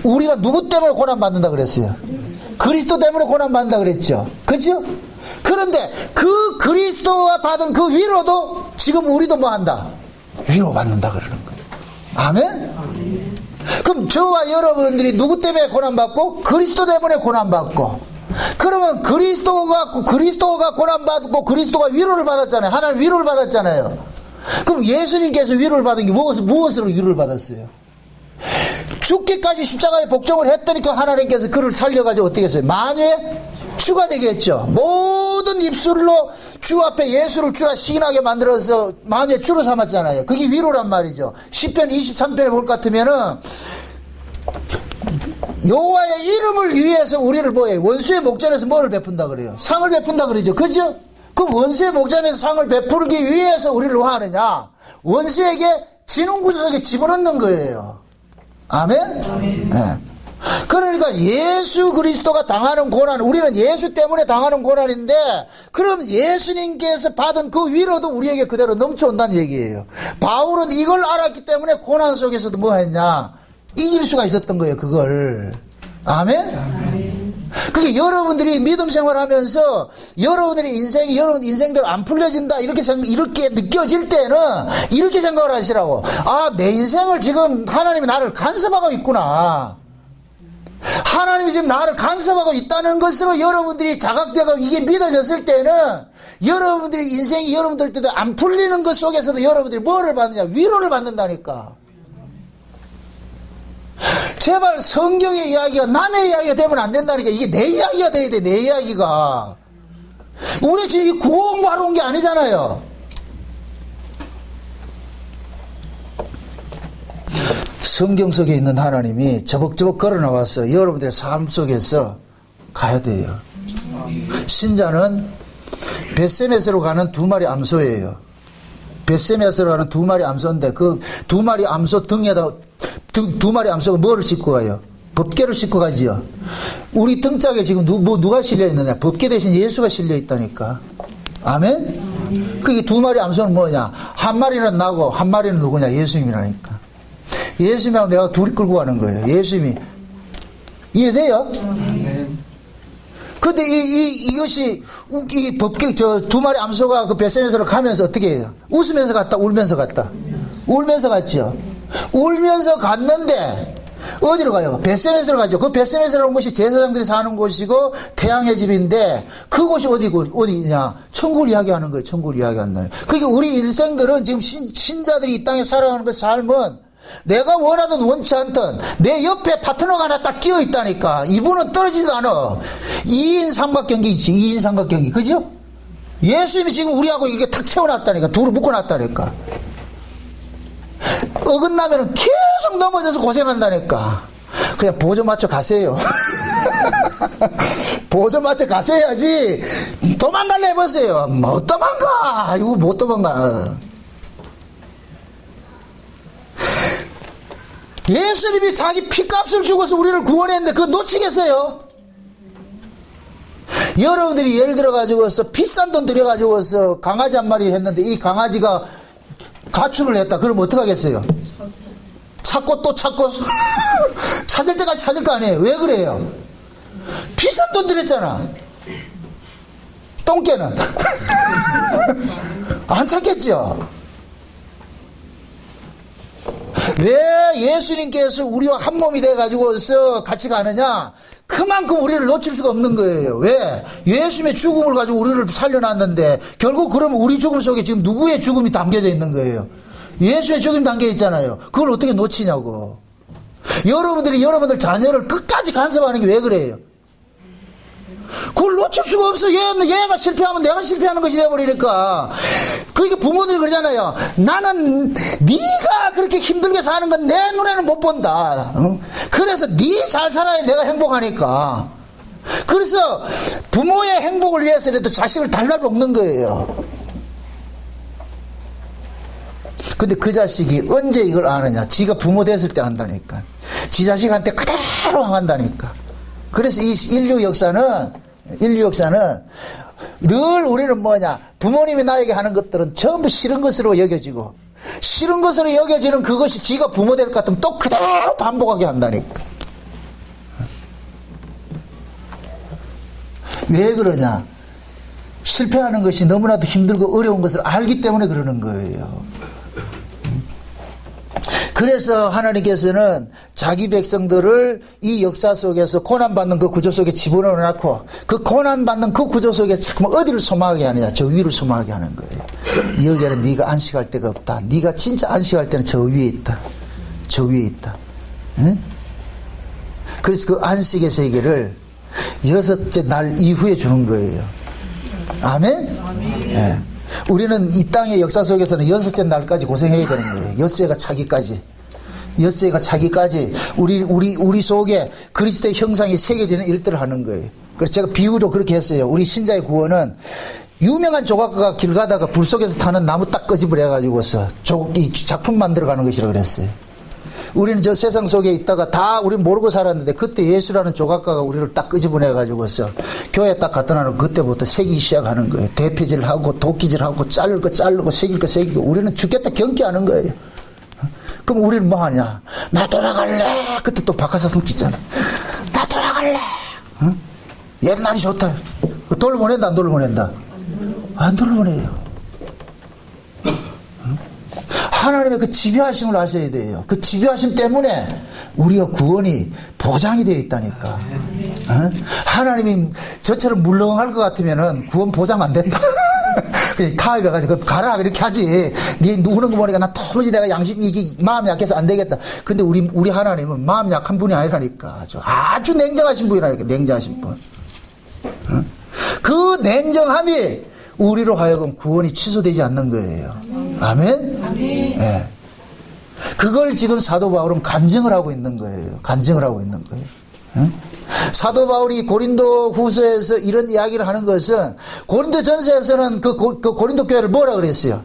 Speaker 1: 우리가 누구 때문에 고난받는다 그랬어요? 그리스도 때문에 고난받는다 그랬죠. 그렇죠? 그런데 그 그리스도와 받은 그 위로도 지금 우리도 뭐 한다? 위로받는다 그러는 거예요. 아멘? 그럼 저와 여러분들이 누구 때문에 고난받고? 그리스도 때문에 고난받고. 그러면 그리스도가 고난받고 그리스도가 위로를 받았잖아요. 하나님 위로를 받았잖아요. 그럼 예수님께서 위로를 받은 게 무엇으로 위로를 받았어요? 죽기까지 십자가에 복종을 했더니까 하나님께서 그를 살려가지고 어떻게 했어요? 만유의 주가 되게 했죠. 모든 입술로 주 앞에 예수를 주라 시인하게 만들어서 만유의 주로 삼았잖아요. 그게 위로란 말이죠. 시편 23편에 볼 것 같으면은 여호와의 이름을 위해서 우리를 뭐예요? 원수의 목전에서 뭐를 베푼다 그래요? 상을 베푼다 그러죠. 그죠? 그럼 원수의 목전에서 상을 베풀기 위해서 우리를 뭐 하느냐? 원수에게 진홍 구조 속에 집어넣는 거예요. 아멘? 네. 그러니까 예수 그리스도가 당하는 고난, 우리는 예수 때문에 당하는 고난인데, 그럼 예수님께서 받은 그 위로도 우리에게 그대로 넘쳐온다는 얘기예요. 바울은 이걸 알았기 때문에 고난 속에서도 뭐 했냐? 이길 수가 있었던 거예요, 그걸. 아멘? 그게 여러분들이 믿음 생활하면서 여러분들의 인생이 여러분 인생대로 안 풀려진다 이렇게 느껴질 때는 이렇게 생각을 하시라고. 아, 내 인생을 지금 하나님이 나를 간섭하고 있구나. 하나님이 지금 나를 간섭하고 있다는 것으로 여러분들이 자각되고 이게 믿어졌을 때는 여러분들의 인생이 여러분들 때도 안 풀리는 것 속에서도 여러분들이 뭐를 받느냐? 위로를 받는다니까. 제발 성경의 이야기가 남의 이야기가 되면 안 된다니까. 이게 내 이야기가 돼야 돼. 내 이야기가. 우리 지금 이 구호 공부하러 온 게 아니잖아요. 성경 속에 있는 하나님이 저벅저벅 걸어 나와서 여러분들의 삶 속에서 가야 돼요. 신자는 벳세메스로 가는 두 마리 암소예요. 벳세메스로 가는 두 마리 암소인데 그 두 마리 암소 등에다 두 마리 암소가 뭐를 싣고 가요? 법궤를 싣고 가지요. 우리 등짝에 지금 누가 실려 있느냐? 법궤 대신 예수가 실려 있다니까. 아멘? 그게 두 마리 암소는 뭐냐? 한 마리는 나고 한 마리는 누구냐? 예수님이라니까. 예수님하고 내가 둘이 끌고 가는 거예요. 예수님이. 이해돼요? 근데 이것이 이 법궤 두 마리 암소가 그 벳세메스로 가면서 어떻게 해요? 웃으면서 갔다 울면서 갔다. 울면서 갔죠. 울면서 갔는데 어디로 가요? 벳세메스로 가죠. 그 벳세메스라는 곳이 제사장들이 사는 곳이고 태양의 집인데 그곳이 어디냐? 천국을 이야기하는 거예요. 천국을 이야기한다는. 그러니까 우리 일생들은 지금 신자들이 이 땅에 살아가는 그 삶은 내가 원하든 원치 않든 내 옆에 파트너가 하나 딱 끼어 있다니까. 이분은 떨어지지도 않아. 2인 삼각경기 있지. 2인 삼각경기. 그죠? 예수님이 지금 우리하고 이게 탁 채워놨다니까. 둘을 묶어놨다니까. 어긋나면 계속 넘어져서 고생한다니까. 그냥 보조 맞춰 가세요. 보조 맞춰 가세야지. 도망갈래 해보세요. 못 도망가. 이거 못 도망가. 예수님이 자기 피값을 주고서 우리를 구원했는데 그거 놓치겠어요? 여러분들이 예를 들어가지고서 비싼 돈 들여가지고서 강아지 한 마리 했는데 이 강아지가 가출을 했다. 그럼 어떡하겠어요? 찾고 또 찾고 찾을 때까지 찾을 거 아니에요. 왜 그래요? 비싼 돈 들였잖아. 똥개는 안 찾겠죠. 왜 예수님께서 우리와 한 몸이 돼가지고서 같이 가느냐? 그만큼 우리를 놓칠 수가 없는 거예요. 왜? 예수님의 죽음을 가지고 우리를 살려놨는데 결국 그러면 우리 죽음 속에 지금 누구의 죽음이 담겨져 있는 거예요? 예수의 죽음이 담겨 있잖아요. 그걸 어떻게 놓치냐고. 여러분들이 여러분들 자녀를 끝까지 간섭하는 게 왜 그래요? 그걸 놓칠 수가 없어. 얘가 실패하면 내가 실패하는 것이 돼버리니까. 그러니까 부모들이 그러잖아요. 나는 네가 그렇게 힘들게 사는 건 내 눈에는 못 본다. 그래서 네 잘 살아야 내가 행복하니까. 그래서 부모의 행복을 위해서라도 자식을 달달 볶는 거예요. 근데 그 자식이 언제 이걸 아느냐? 지가 부모 됐을 때 안다니까. 지 자식한테 그대로 항한다니까. 그래서 이 인류 역사는 늘 우리는 뭐냐? 부모님이 나에게 하는 것들은 전부 싫은 것으로 여겨지고, 싫은 것으로 여겨지는 그것이 지가 부모 될 것 같으면 또 그대로 반복하게 한다니까. 왜 그러냐? 실패하는 것이 너무나도 힘들고 어려운 것을 알기 때문에 그러는 거예요. 그래서 하나님께서는 자기 백성들을 이 역사 속에서 고난받는 그 구조 속에 집어넣어 놨고, 그 고난받는 그 구조 속에서 자꾸만 어디를 소망하게 하느냐? 저 위를 소망하게 하는 거예요. 여기에는 네가 안식할 데가 없다. 네가 진짜 안식할 때는 저 위에 있다. 저 위에 있다. 응? 그래서 그 안식의 세계를 6째 날 이후에 주는 거예요. 아멘? 아멘. 네. 우리는 이 땅의 역사 속에서는 6째 날까지 고생해야 되는 거예요. 엿새가 차기까지. 엿새가 차기까지 우리 속에 그리스도의 형상이 새겨지는 일들을 하는 거예요. 그래서 제가 비유로 그렇게 했어요. 우리 신자의 구원은 유명한 조각가가 길 가다가 불 속에서 타는 나무 딱 끄집을 해가지고서 이 작품 만들어가는 것이라고 그랬어요. 우리는 저 세상 속에 있다가 다 우리 모르고 살았는데 그때 예수라는 조각가가 우리를 딱 끄집어내가지고서 교회에 딱 갖다 놔놓고 그때부터 새기기 시작하는 거예요. 대피질하고 도끼질하고 자를 거 자르고 새길 거 새기고 우리는 죽겠다 경기하는 거예요. 그럼 우리는 뭐 하냐? 나 돌아갈래. 그때 또 박하사성 짓잖아. 나 돌아갈래. 응? 옛날이 좋다. 돌려보낸다 안 돌려보낸다? 안 돌려보내요. 하나님의 그 지배하심을 아셔야 돼요. 그 지배하심 때문에 우리가 구원이 보장이 되어 있다니까. 어? 하나님이 저처럼 물렁할 것 같으면은 구원 보장 안 된다. 타협해가지고 가라 이렇게 하지. 네 우는 거 보니까 나 도무지 내가 양심이 마음 약해서 안 되겠다. 근데 우리 하나님은 마음 약한 분이 아니라니까. 아주 냉정하신 분이라니까. 냉정하신 분. 어? 그 냉정함이 우리로 하여금 구원이 취소되지 않는 거예요. 아멘? 아멘. 네. 그걸 지금 사도 바울은 간증을 하고 있는 거예요. 간증을 하고 있는 거예요. 응? 사도 바울이 고린도 후서에서 이런 이야기를 하는 것은 고린도 전서에서는 그 고린도 교회를 뭐라 그랬어요?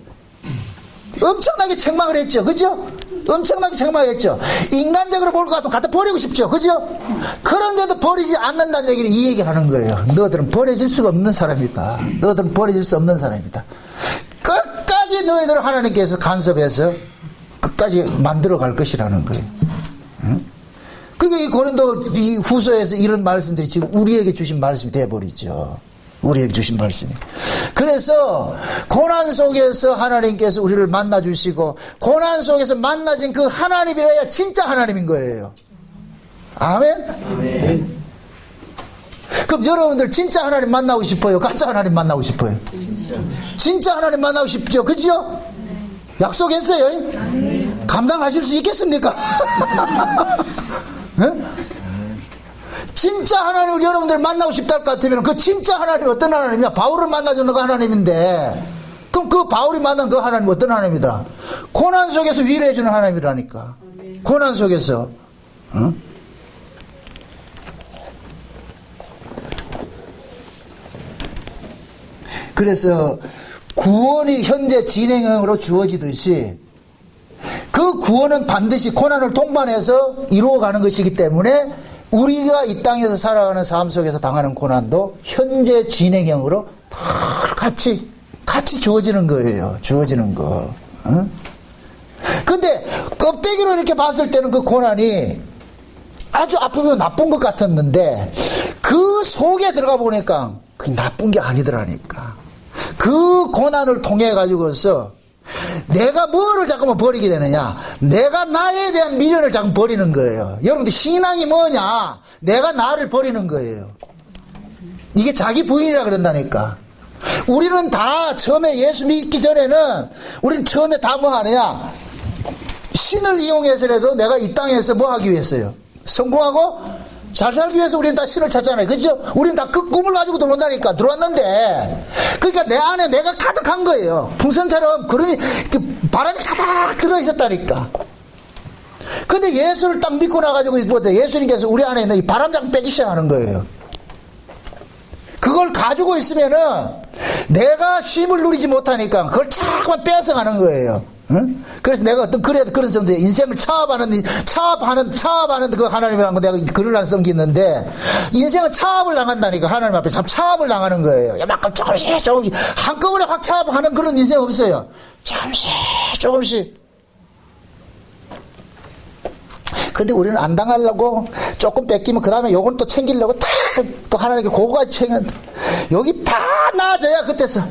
Speaker 1: 엄청나게 책망을 했죠. 그죠? 엄청나게 책망했죠. 인간적으로 볼 것 같으면 갖다 버리고 싶죠. 그죠? 그런데도 버리지 않는다는 얘기를 이 얘기를 하는 거예요. 너희들은 버려질 수가 없는 사람이다. 너희들은 버려질 수 없는 사람이다. 끝까지 너희들을 하나님께서 간섭해서 끝까지 만들어 갈 것이라는 거예요. 응? 그게 이 고린도 이 후서에서 이런 말씀들이 지금 우리에게 주신 말씀이 되어버리죠. 우리에게 주신 말씀이. 그래서 고난 속에서 하나님께서 우리를 만나주시고 고난 속에서 만나진 그 하나님이라야 진짜 하나님인 거예요. 아멘? 아멘. 그럼 여러분들 진짜 하나님 만나고 싶어요? 가짜 하나님 만나고 싶어요? 진짜 하나님 만나고 싶죠? 그죠? 약속했어요? 감당하실 수 있겠습니까? 네? 진짜 하나님을 여러분들 만나고 싶다 할 것 같으면 그 진짜 하나님이 어떤 하나님이야? 바울을 만나주는 그 하나님인데 그럼 그 바울이 만난 그 하나님 어떤 하나님이더라? 고난 속에서 위로해주는 하나님이라니까. 고난 속에서. 어? 그래서 구원이 현재 진행형으로 주어지듯이 그 구원은 반드시 고난을 동반해서 이루어가는 것이기 때문에 우리가 이 땅에서 살아가는 삶 속에서 당하는 고난도 현재 진행형으로 같이 주어지는 거예요. 주어지는 거. 근데 껍데기로 이렇게 봤을 때는 그 고난이 아주 아프고 나쁜 것 같았는데 그 속에 들어가 보니까 그게 나쁜 게 아니더라니까. 그 고난을 통해 가지고서 내가 뭐를 자꾸만 버리게 되느냐, 내가 나에 대한 미련을 자꾸 버리는 거예요. 여러분들 신앙이 뭐냐, 내가 나를 버리는 거예요. 이게 자기 부인이라 그런다니까. 우리는 다 처음에 예수 믿기 전에는 우리는 처음에 다 뭐 하느냐, 신을 이용해서라도 내가 이 땅에서 뭐 하기 위해서요, 성공하고 잘 살기 위해서 우리는 다 신을 찾잖아요. 그죠? 우리는 다 그 꿈을 가지고 들어온다니까. 들어왔는데, 그러니까 내 안에 내가 가득한 거예요. 풍선처럼 그런 바람이 가득 들어있었다니까. 근데 예수를 딱 믿고 나가지고 예수님께서 우리 안에 있는 이 바람장 빼기 시작하는 거예요. 그걸 가지고 있으면은 내가 쉼을 누리지 못하니까 그걸 자꾸만 뺏어가는 거예요. 응? 그래서 내가 어떤 그런 성도, 인생을 차압하는 그 하나님이라는 거 내가 글을 한 성기 있는데, 인생은 차압을 당한다니까. 하나님 앞에 참 차압을 당하는 거예요. 요만큼 조금씩 한꺼번에 확 차압하는 그런 인생 없어요. 조금씩. 근데 우리는 안 당하려고 조금 뺏기면 그 다음에 요건 또 챙기려고 또 하나님께 고거까지 챙겨. 여기 다 나아져야 그때서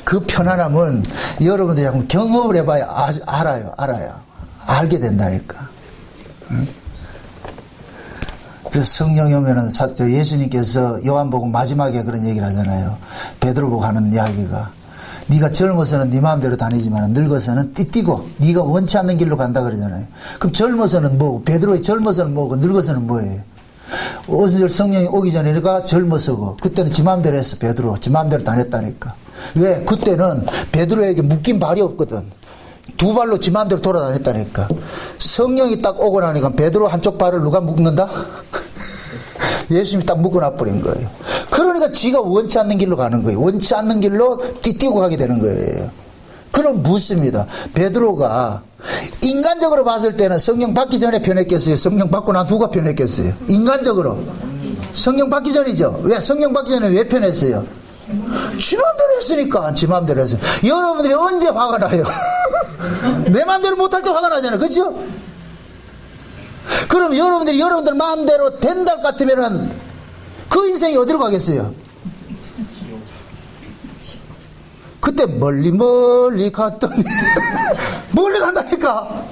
Speaker 1: 그 편안함은 여러분들이 한번 경험을 해봐야 알아요. 알게 된다니까. 응? 그래서 성령이 오면은 예수님께서 요한복음 마지막에 그런 얘기를 하잖아요. 베드로 보고 하는 이야기가, 네가 젊어서는 네 마음대로 다니지만 늙어서는 띠띠고 네가 원치 않는 길로 간다 그러잖아요. 그럼 젊어서는 뭐고, 베드로의 젊어서는 뭐고, 늙어서는 뭐예요? 오순절 성령이 오기 전에 내가 젊어서고, 그때는 지 마음대로 했어. 베드로 지 마음대로 다녔다니까. 왜? 그때는 베드로에게 묶인 발이 없거든. 두 발로 지 마음대로 돌아다녔다니까. 성령이 딱 오고 나니까 베드로 한쪽 발을 누가 묶는다? 예수님이 딱 묶어놔버린 거예요. 그러니까 지가 원치 않는 길로 가는 거예요. 원치 않는 길로 띠띠고 가게 되는 거예요. 그럼 묻습니다. 베드로가 인간적으로 봤을 때는 성령 받기 전에 변했겠어요? 성령 받고 난 누가 변했겠어요? 인간적으로 성령 받기 전이죠. 왜? 성령 받기 전에 왜 변했어요? 지 맘대로 했으니까. 지 맘대로 했어요. 여러분들이 언제 화가 나요? 내 맘대로 못할 때 화가 나잖아요. 그렇죠? 그럼 여러분들이 여러분들 마음대로 된다 같으면은 그 인생이 어디로 가겠어요? 그때 멀리 갔더니 멀리 간다니까.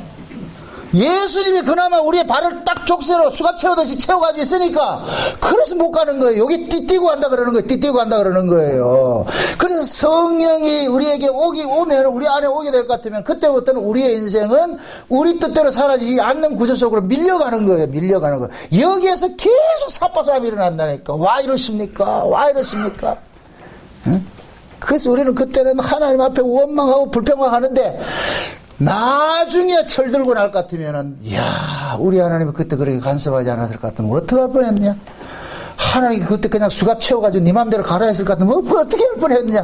Speaker 1: 예수님이 그나마 우리의 발을 딱 족쇄로 수갑 채우듯이 채워가지고 있으니까 그래서 못 가는 거예요. 여기 띠띠고 간다 그러는 거예요. 띠띠고 간다 그러는 거예요. 그래서 성령이 우리에게 오면, 우리 안에 오게 될 것 같으면 그때부터는 우리의 인생은 우리 뜻대로 사라지지 않는 구조 속으로 밀려가는 거예요. 밀려가는 거예요. 여기에서 계속 삽바싸움이 일어난다니까. 와 이러십니까? 와 이러십니까? 응? 그래서 우리는 그때는 하나님 앞에 원망하고 불평하는데, 나중에 철들고 날 것 같으면은, 이야, 우리 하나님이 그때 그렇게 간섭하지 않았을 것 같으면 어떻게 할 뻔했냐? 하나님이 그때 그냥 수갑 채워가지고 네 맘대로 가라 했을 것 같으면 어떻게 할 뻔했냐?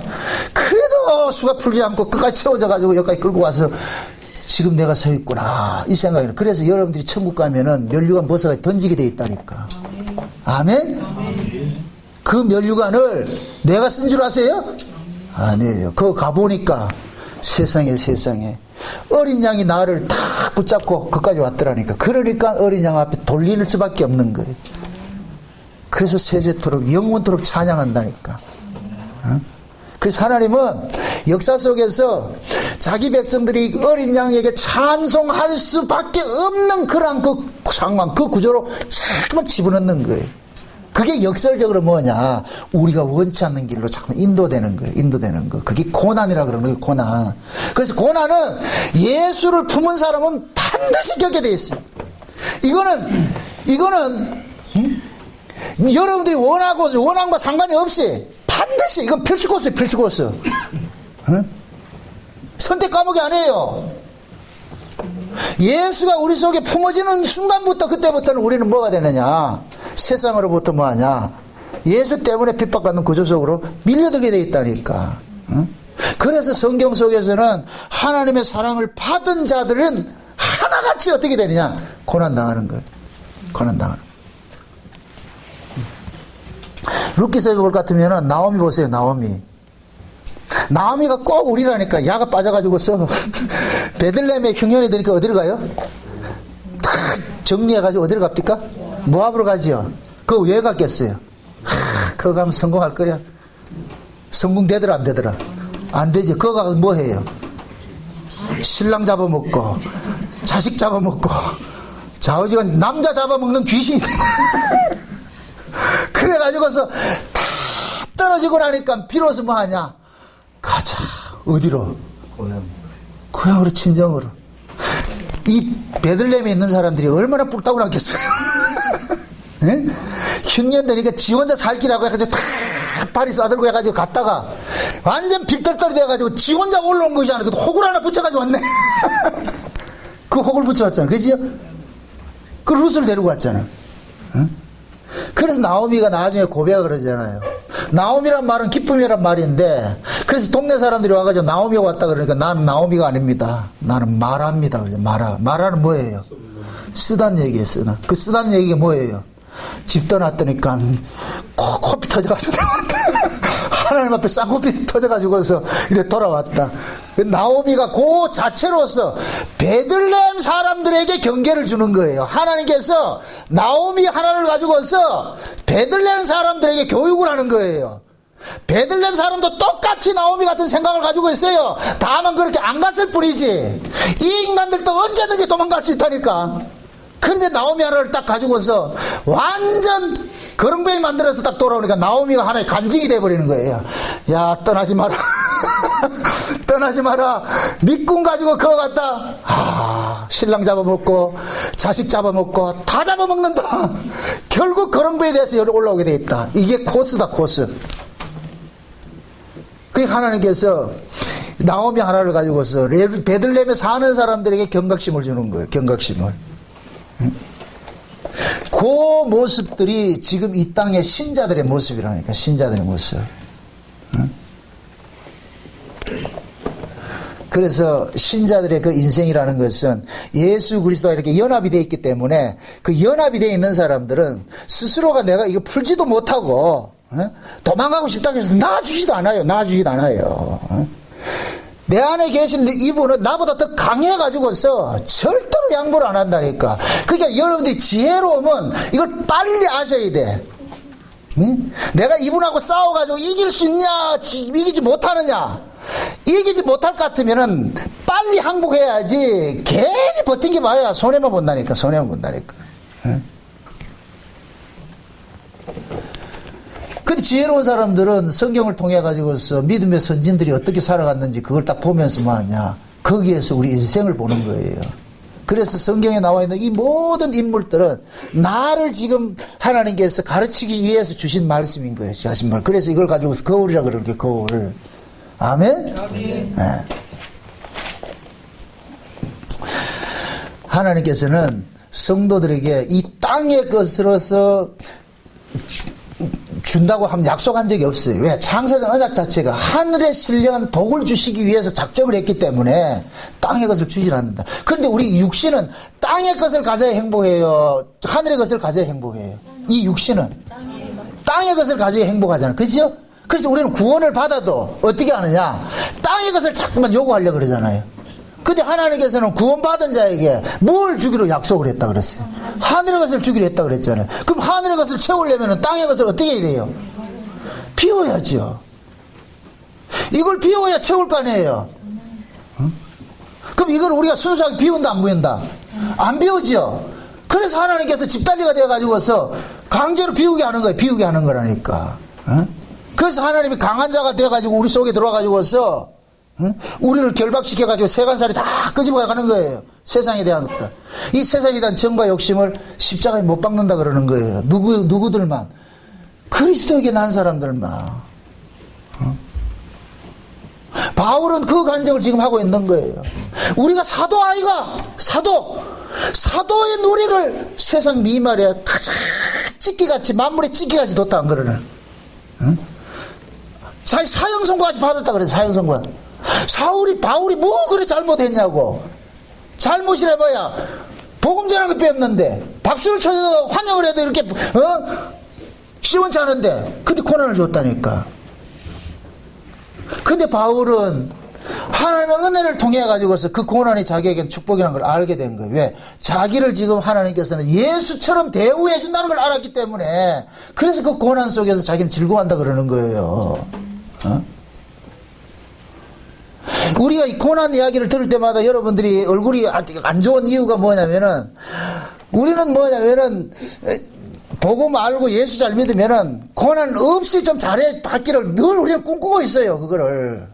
Speaker 1: 그래도 수갑 풀지 않고 끝까지 채워져가지고 여기까지 끌고 와서 지금 내가 서 있구나, 이 생각이에요. 그래서 여러분들이 천국 가면은 면류관 벗어가 던지게 돼 있다니까. 아멘? 그 면류관을 내가 쓴 줄 아세요? 아니에요. 그거 가보니까 세상에 어린 양이 나를 탁 붙잡고 거기까지 왔더라니까. 그러니까 어린 양 앞에 돌릴 수밖에 없는 거예요. 그래서 세세토록 영원토록 찬양한다니까. 그래서 하나님은 역사 속에서 자기 백성들이 어린 양에게 찬송할 수밖에 없는 그런 그 상황, 그 구조로 자꾸만 집어넣는 거예요. 그게 역설적으로 뭐냐, 우리가 원치 않는 길로 자꾸 인도되는 거예요. 인도되는 거. 그게 고난이라 그러는 거예요. 고난. 그래서 고난은 예수를 품은 사람은 반드시 겪게 돼 있어요. 이거는 여러분들이 원함과 상관이 없이 반드시, 이건 필수 코스예요. 필수 코스. 선택 과목이 아니에요. 예수가 우리 속에 품어지는 순간부터, 그때부터는 우리는 뭐가 되느냐, 세상으로부터 뭐하냐, 예수 때문에 핍박받는 구조 속으로 밀려들게 돼 있다니까. 그래서 성경 속에서는 하나님의 사랑을 받은 자들은 하나같이 어떻게 되느냐? 고난당하는 거예요. 고난당하는 거예요. 룻기서에 볼 것 같으면 나오미 보세요. 나오미가 꼭 우리라니까. 야가 빠져가지고서 베들레헴에 흉년이 되니까 어디로 가요? 다 정리해가지고 어디로 갑니까? 모압으로 가지요. 그거 왜 갔겠어요? 그거 가면 성공할 거야? 성공되더라 안 되더라? 안 되지. 그거 가서 뭐 해요? 신랑 잡아먹고 자식 잡아먹고 좌우지간 남자 잡아먹는 귀신이 그래가지고서 다 떨어지고 나니까 비로소 뭐 하냐? 가자. 어디로? 고향으로, 친정으로. 이 베들레헴에 있는 사람들이 얼마나 뿔따구 났겠어요. 네? 흉년 되니까 지 혼자 살기라고 해가지고 다 발이 싸들고 해가지고 갔다가 완전 빗떨떨이 돼가지고 지 혼자 올라온 거잖아. 그 혹을 하나 붙여가지고 왔네. 그 혹을 붙여왔잖아. 그지요? 그 룻을 데리고 왔잖아. 응? 그래서 나오미가 나중에 고백을 그러잖아요. 나오미란 말은 기쁨이란 말인데, 그래서 동네 사람들이 와가지고 나오미가 왔다 그러니까 나는 나오미가 아닙니다. 나는 마라입니다. 그러죠. 마라는 뭐예요? 쓰단 얘기예요. 그 쓰단 얘기가 뭐예요? 집 떠났더니까 코피 터져가지고 하나님 앞에 쌍코피 터져가지고서 이렇게 돌아왔다. 나오미가 그 자체로서 베들레헴 사람들에게 경계를 주는 거예요. 하나님께서 나오미 하나를 가지고서 베들레헴 사람들에게 교육을 하는 거예요. 베들레헴 사람도 똑같이 나오미 같은 생각을 가지고 있어요. 다만 그렇게 안 갔을 뿐이지. 이 인간들도 언제든지 도망갈 수 있다니까. 그런데 나오미 하나를 딱 가지고서 완전 거렁뱅이 만들어서 딱 돌아오니까 나오미가 하나의 간증이 돼버리는 거예요. 야, 떠나지 마라. 떠나지 마라. 밑군 가지고 그거 갔다. 신랑 잡아먹고 자식 잡아먹고 다 잡아먹는다. 결국 거렁뱅이 돼서 여기 올라오게 돼 있다. 이게 코스다, 코스. 그 하나님께서 나오미 하나를 가지고서 베들레헴에 사는 사람들에게 경각심을 주는 거예요. 경각심을. 그 모습들이 지금 이 땅의 신자들의 모습이라니까. 신자들의 모습. 그래서 신자들의 그 인생이라는 것은 예수 그리스도와 이렇게 연합이 되어 있기 때문에 그 연합이 되어 있는 사람들은 스스로가 내가 이거 풀지도 못하고 도망가고 싶다고 해서 나아주지도 않아요. 나아주지도 않아요. 내 안에 계신 이분은 나보다 더 강해가지고서 절대로 양보를 안 한다니까. 그러니까 여러분들이 지혜로우면 이걸 빨리 아셔야 돼. 응? 내가 이분하고 싸워가지고 이길 수 있냐, 이기지 못하느냐. 이기지 못할 것 같으면은 빨리 항복해야지. 괜히 버틴 봐야 손해만 본다니까. 손해만 본다니까. 응? 근데 지혜로운 사람들은 성경을 통해 가지고서 믿음의 선진들이 어떻게 살아갔는지 그걸 딱 보면서 뭐 하냐. 거기에서 우리 인생을 보는 거예요. 그래서 성경에 나와 있는 이 모든 인물들은 나를 지금 하나님께서 가르치기 위해서 주신 말씀인 거예요. 하신 말. 그래서 이걸 가지고서 거울이라 그러는 게 거울. 아멘? 아멘. 네. 하나님께서는 성도들에게 이 땅의 것으로서 준다고 하면 약속한 적이 없어요. 왜? 창세된 언약 자체가 하늘의 신령한 복을 주시기 위해서 작정을 했기 때문에 땅의 것을 주질 않는다. 그런데 우리 육신은 땅의 것을 가져야 행복해요? 하늘의 것을 가져야 행복해요? 이 육신은 땅의 것을 가져야 행복하잖아요. 그렇죠? 그래서 우리는 구원을 받아도 어떻게 하느냐? 땅의 것을 자꾸만 요구하려고 그러잖아요. 근데 하나님께서는 구원받은 자에게 뭘 주기로 약속을 했다 그랬어요? 하늘의 것을 주기로 했다 그랬잖아요. 그럼 하늘의 것을 채우려면 땅의 것을 어떻게 해야 돼요? 비워야죠. 이걸 비워야 채울 거 아니에요. 그럼 이걸 우리가 순수하게 비운다 안 비운다? 안 비우죠. 그래서 하나님께서 집단리가 되어가지고서 강제로 비우게 하는 거예요. 비우게 하는 거라니까. 그래서 하나님이 강한 자가 되어가지고 우리 속에 들어와가지고서 우리를 결박시켜가지고 세간살이 다 끄집어가는 거예요. 세상에 대한 것들. 이 세상에 대한 정과 욕심을 십자가에 못 박는다 그러는 거예요. 누구들만? 그리스도에게 난 사람들만. 바울은 그 간증을 지금 하고 있는 거예요. 우리가 사도 아이가 사도의 노래를 세상 미말에 가장 찢기같이 만물에 찢기같이 뒀다 안 그러는. 자기 사형 선고까지 받았다 그래. 사형 선고. 바울이 뭐 그래 잘못했냐고. 잘못이라봐야 복음 전하는 거 뺐는데 박수를 쳐서 환영을 해도 이렇게 시원치 않은데 근데 고난을 줬다니까. 근데 바울은 하나님의 은혜를 통해 가지고서 그 고난이 자기에겐 축복이라는 걸 알게 된 거예요. 왜? 자기를 지금 하나님께서는 예수처럼 대우해 준다는 걸 알았기 때문에 그래서 그 고난 속에서 자기는 즐거워한다 그러는 거예요. 우리가 이 고난 이야기를 들을 때마다 여러분들이 얼굴이 안 좋은 이유가 뭐냐면은 우리는 복음 알고 예수 잘 믿으면은 고난 없이 좀 잘해 받기를 늘 우리는 꿈꾸고 있어요. 그거를.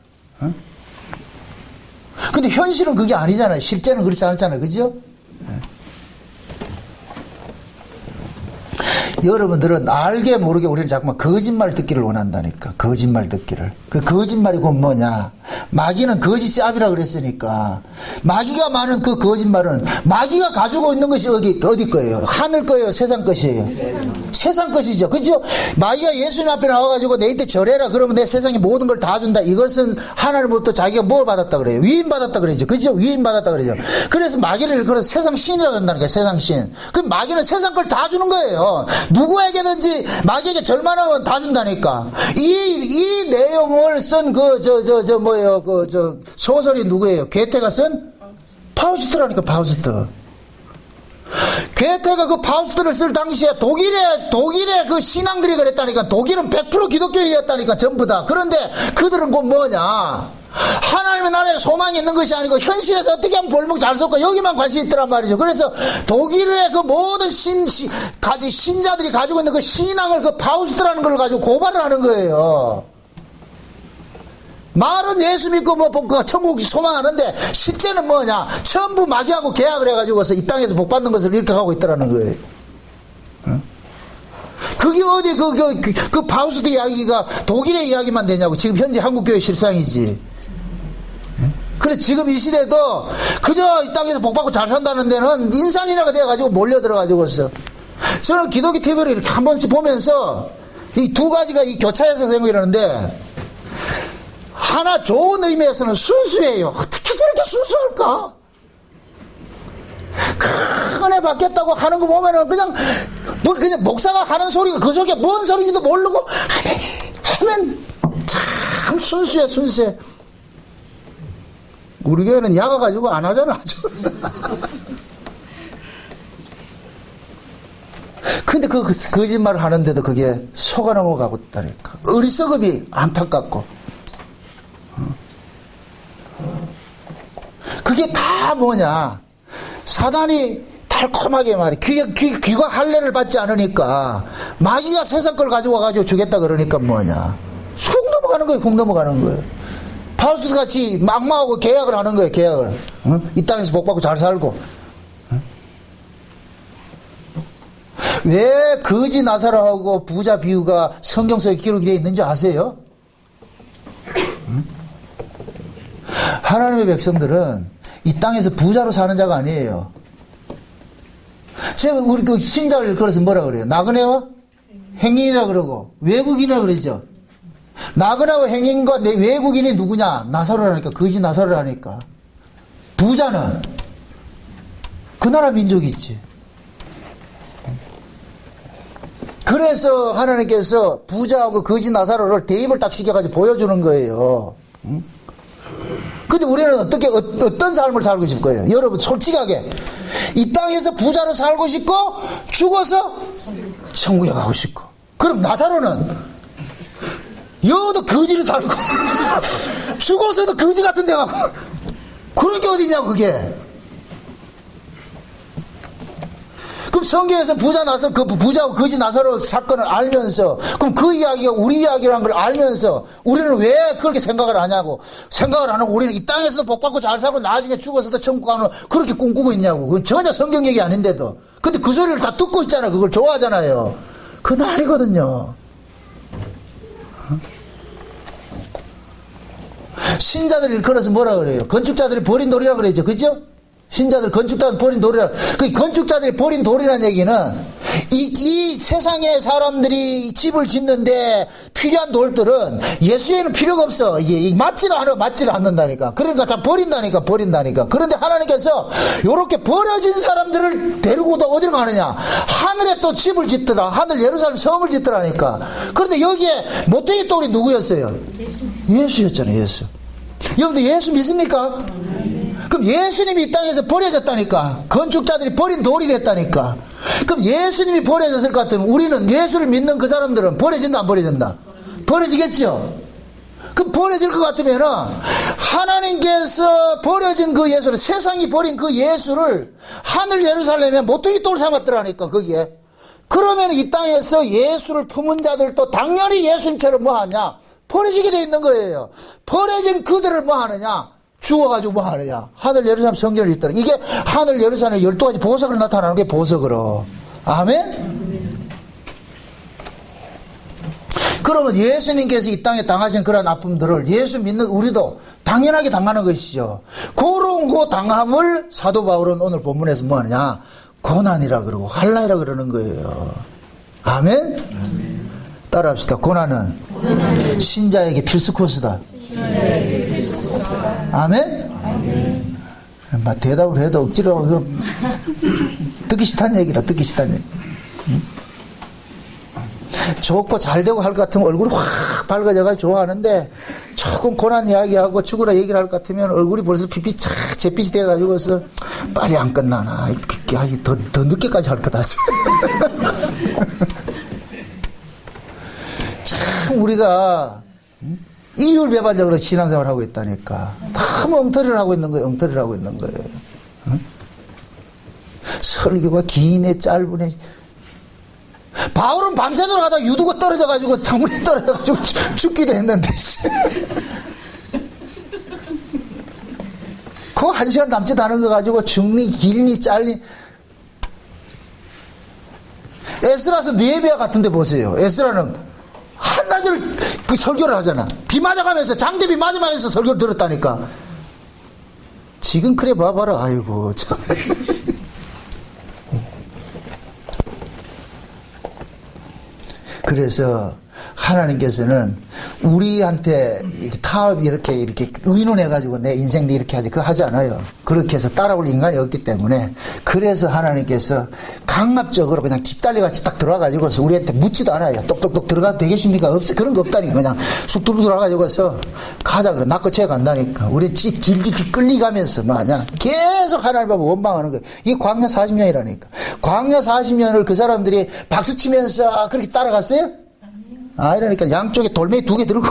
Speaker 1: 근데 현실은 그게 아니잖아요. 실제는 그렇지 않잖아요. 그죠? 여러분들은 알게 모르게 우리는 자꾸만 거짓말 듣기를 원한다니까. 거짓말 듣기를. 그 거짓말이 곧 뭐냐. 마귀는 거짓의 압이라 그랬으니까. 마귀가 많은 그 거짓말은 마귀가 가지고 있는 것이 어디 거예요? 하늘 거예요? 세상 것이에요? 세상 것이죠. 그죠? 마귀가 예수님 앞에 나와가지고 내 이때 절해라 그러면 내 세상에 모든 걸 다 준다. 이것은 하나님으로부터 자기가 뭘 받았다 그래요? 위임 받았다 그러죠. 그죠? 위임 받았다 그러죠. 그래서 마귀를 그래서 세상 신이라고 한다는 거예요. 세상 신. 그 마귀는 세상 걸 다 주는 거예요. 누구에게든지 마귀에게 절만하면 다 준다니까. 이 내용을 쓴 소설이 누구예요? 괴테가 쓴? 파우스트라니까, 파우스트. 괴테가 그 파우스트를 쓸 당시에 독일의 그 신앙들이 그랬다니까. 독일은 100% 기독교인이었다니까, 전부 다. 그런데 그들은 곧 뭐냐? 하나님의 나라에 소망이 있는 것이 아니고 현실에서 어떻게 하면 볼목 잘 쏟고 여기만 관심이 있더란 말이죠. 그래서 독일의 그 모든 신자들이 가지고 있는 그 신앙을 그 파우스트라는 걸 가지고 고발을 하는 거예요. 말은 예수 믿고 천국 소망하는데 실제는 뭐냐? 전부 마귀하고 계약을 해가지고서 이 땅에서 복 받는 것을 이렇게 하고 있더라는 거예요. 그게 어디 그 파우스트 이야기가 독일의 이야기만 되냐고. 지금 현재 한국교회 실상이지. 그래서 지금 이 시대도 그저 이 땅에서 복받고 잘 산다는 데는 인산인해가 되어가지고 몰려들어가지고서 저는 기독교 TV를 이렇게 한 번씩 보면서 이 두 가지가 이 교차해서 생각이 나는데 하나 좋은 의미에서는 순수해요. 어떻게 저렇게 순수할까? 큰 애 받겠다고 하는 거 보면은 그냥 목사가 하는 소리가 그 속에 뭔 소리인지도 모르고 하면 참 순수해, 순수해. 우리 교회는 야가가지고 안 하잖아, 아주. 근데 그 거짓말을 하는데도 그게 속아 넘어가고 있다니까. 어리석음이 안타깝고. 그게 다 뭐냐. 사단이 달콤하게 말해. 귀가 할례를 받지 않으니까 마귀가 세상 걸 가지고 와가지고 주겠다 그러니까 뭐냐. 속 넘어가는 거예요. 국 넘어가는 거예요. 파우스트 같이 막마하고 계약을 하는 거예요. 계약을. 이 땅에서 복받고 잘 살고. 왜 거지 나사로하고 부자 비유가 성경 속에 기록이 되어 있는 줄 아세요? 하나님의 백성들은 이 땅에서 부자로 사는 자가 아니에요. 제가 우리 그 신자를 걸어서 뭐라 그래요? 나그네와 행인이라 그러고 외국인이라 그러죠. 나그네와 행인과 외국인이 누구냐? 나사로라니까. 거지 나사로라니까. 부자는 그 나라 민족이 있지. 그래서 하나님께서 부자하고 거지 나사로를 대입을 딱 시켜가지고 보여주는 거예요. 근데 우리는 어떤 삶을 살고 싶을 거예요? 여러분, 솔직하게. 이 땅에서 부자로 살고 싶고, 죽어서 천국에 가고 싶고. 그럼 나사로는 여도 거지로 살고, 죽어서도 거지 같은 데 가고. 그런 게 어디냐고, 그게. 그럼 성경에서 그 부자하고 거지 나사로 사건을 알면서, 그럼 그 이야기가 우리 이야기라는 걸 알면서 우리는 왜 그렇게 생각을 하냐고. 생각을 안 하고 우리는 이 땅에서도 복받고 잘 살고 나중에 죽어서도 천국 가는 그렇게 꿈꾸고 있냐고. 그건 전혀 성경 얘기 아닌데도. 근데 그 소리를 다 듣고 있잖아. 그걸 좋아하잖아요. 그건 아니거든요. 신자들을 일컬어서 뭐라 그래요? 건축자들이 버린 돌이라 그러죠. 그죠? 신자들, 건축자들 버린 돌이라. 그 건축자들이 버린 돌이라는 얘기는 이 세상의 사람들이 집을 짓는데 필요한 돌들은 예수에는 필요가 없어. 이게 맞지를 않는다니까. 그러니까 다 버린다니까. 그런데 하나님께서 이렇게 버려진 사람들을 데리고도 어디로 가느냐? 하늘에 또 집을 짓더라. 하늘 예루살렘 성을 짓더라니까. 그런데 여기에 모퉁이 돌이 누구였어요? 예수였잖아요. 예수. 여러분들 예수 믿습니까? 그럼 예수님이 이 땅에서 버려졌다니까. 건축자들이 버린 돌이 됐다니까. 그럼 예수님이 버려졌을 것 같으면 우리는 예수를 믿는 그 사람들은 버려진다 안 버려진다? 버려지겠죠. 그럼 버려질 것 같으면은 하나님께서 버려진 그 예수를, 세상이 버린 그 예수를 하늘 예루살렘에 모퉁이 돌 삼았더라니까. 거기에. 그러면 이 땅에서 예수를 품은 자들도 당연히 예수님처럼 뭐 하냐? 버려지게 돼 있는 거예요. 버려진 그들을 뭐 하느냐? 죽어가지고 뭐 하느냐? 하늘 예루살렘 성전을 있더라. 이게 하늘 예루살렘 12가지 보석으로 나타나는 게 보석으로. 아멘? 그러면 예수님께서 이 땅에 당하신 그런 아픔들을 예수 믿는 우리도 당연하게 당하는 것이죠. 그런 그 당함을 사도 바울은 오늘 본문에서 뭐 하느냐? 고난이라 그러고 환난이라 그러는 거예요. 아멘? 따라합시다. 고난은 신자에게 필수 코스다. 아멘? 막 대답을 해도 억지로 듣기 싫다는 얘기라. 좋고 잘 되고 할 것 같으면 얼굴이 확 밝아져가지고 좋아하는데 조금 고난 이야기하고 죽으라 얘기를 할 것 같으면 얼굴이 벌써 빛이 착 잿빛이 돼가지고서 빨리 안 끝나나. 더 늦게까지 할 거다. 참 우리가 이율배반적으로 신앙생활을 하고 있다니까. 너무 엉터리를 하고 있는 거예요. 응? 설교가 기네 짧으네. 바울은 밤새도록 하다가 유두가 떨어져가지고 창문이 떨어져가지고 죽기도 했는데 그 1시간 남짓 하는 거 가지고 죽니 길니 짧니. 에스라서 느헤미야 같은데 보세요. 에스라는 한낮을 그 설교를 하잖아. 비 맞아가면서 장대비 맞아가면서 설교를 들었다니까. 지금 그래 봐봐라. 아이고 참. 그래서 하나님께서는 우리한테 타협 이렇게 의논해가지고 내 인생도 이렇게 하지, 그거 하지 않아요. 그렇게 해서 따라올 인간이 없기 때문에. 그래서 하나님께서 강압적으로 그냥 집달리같이 딱 들어와가지고서 우리한테 묻지도 않아요. 똑똑똑 들어가도 되겠습니까? 없어. 그런 거 없다니까. 그냥 쑥 뚫고 들어와가지고서 가자 그래. 낚아채 간다니까. 우리 질질 끌리가면서 마냥 계속 하나님 앞에 원망하는 거예요. 이게 광야 40년이라니까. 광야 40년을 그 사람들이 박수치면서 그렇게 따라갔어요? 이러니까 양쪽에 돌멩이 2개 들고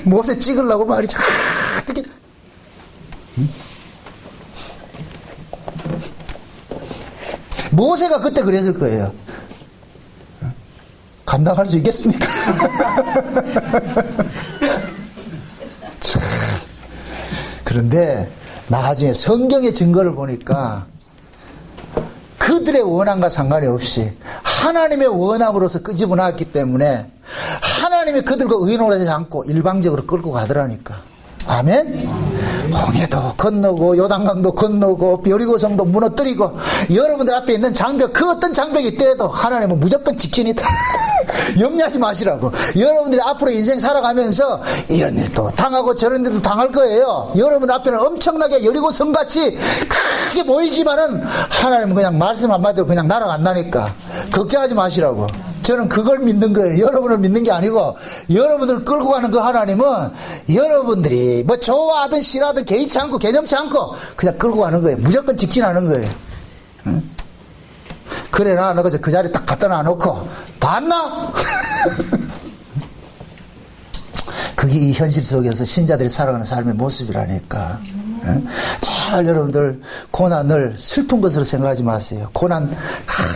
Speaker 1: 못에 찍으려고 말이죠. 어떻게 모세가 그때 그랬을 거예요. 감당할 수 있겠습니까? 참. 그런데 나중에 성경의 증거를 보니까 그들의 원함과 상관이 없이 하나님의 원함으로서 끄집어 놨기 때문에 하나님이 그들과 의논하지 않고 일방적으로 끌고 가더라니까. 아멘? 홍해도 건너고 요단강도 건너고 여리고성도 무너뜨리고 여러분들 앞에 있는 장벽, 그 어떤 장벽이 있더라도 하나님은 무조건 직진이다. 염려하지 마시라고. 여러분들이 앞으로 인생 살아가면서 이런 일도 당하고 저런 일도 당할 거예요. 여러분 앞에는 엄청나게 여리고성같이 크게 보이지만은 하나님은 그냥 말씀 한마디로 그냥 날아간다니까. 걱정하지 마시라고. 저는 그걸 믿는 거예요. 여러분을 믿는 게 아니고 여러분을 끌고 가는 그 하나님은 여러분들이 뭐 좋아하든 싫어하든 개의치 않고 개념치 않고 그냥 끌고 가는 거예요. 무조건 직진하는 거예요. 응? 그래 나 너 그 자리에 딱 갖다 놔놓고 봤나? 그게 이 현실 속에서 신자들이 살아가는 삶의 모습이라니까. 잘 여러분들 고난을 슬픈 것으로 생각하지 마세요. 고난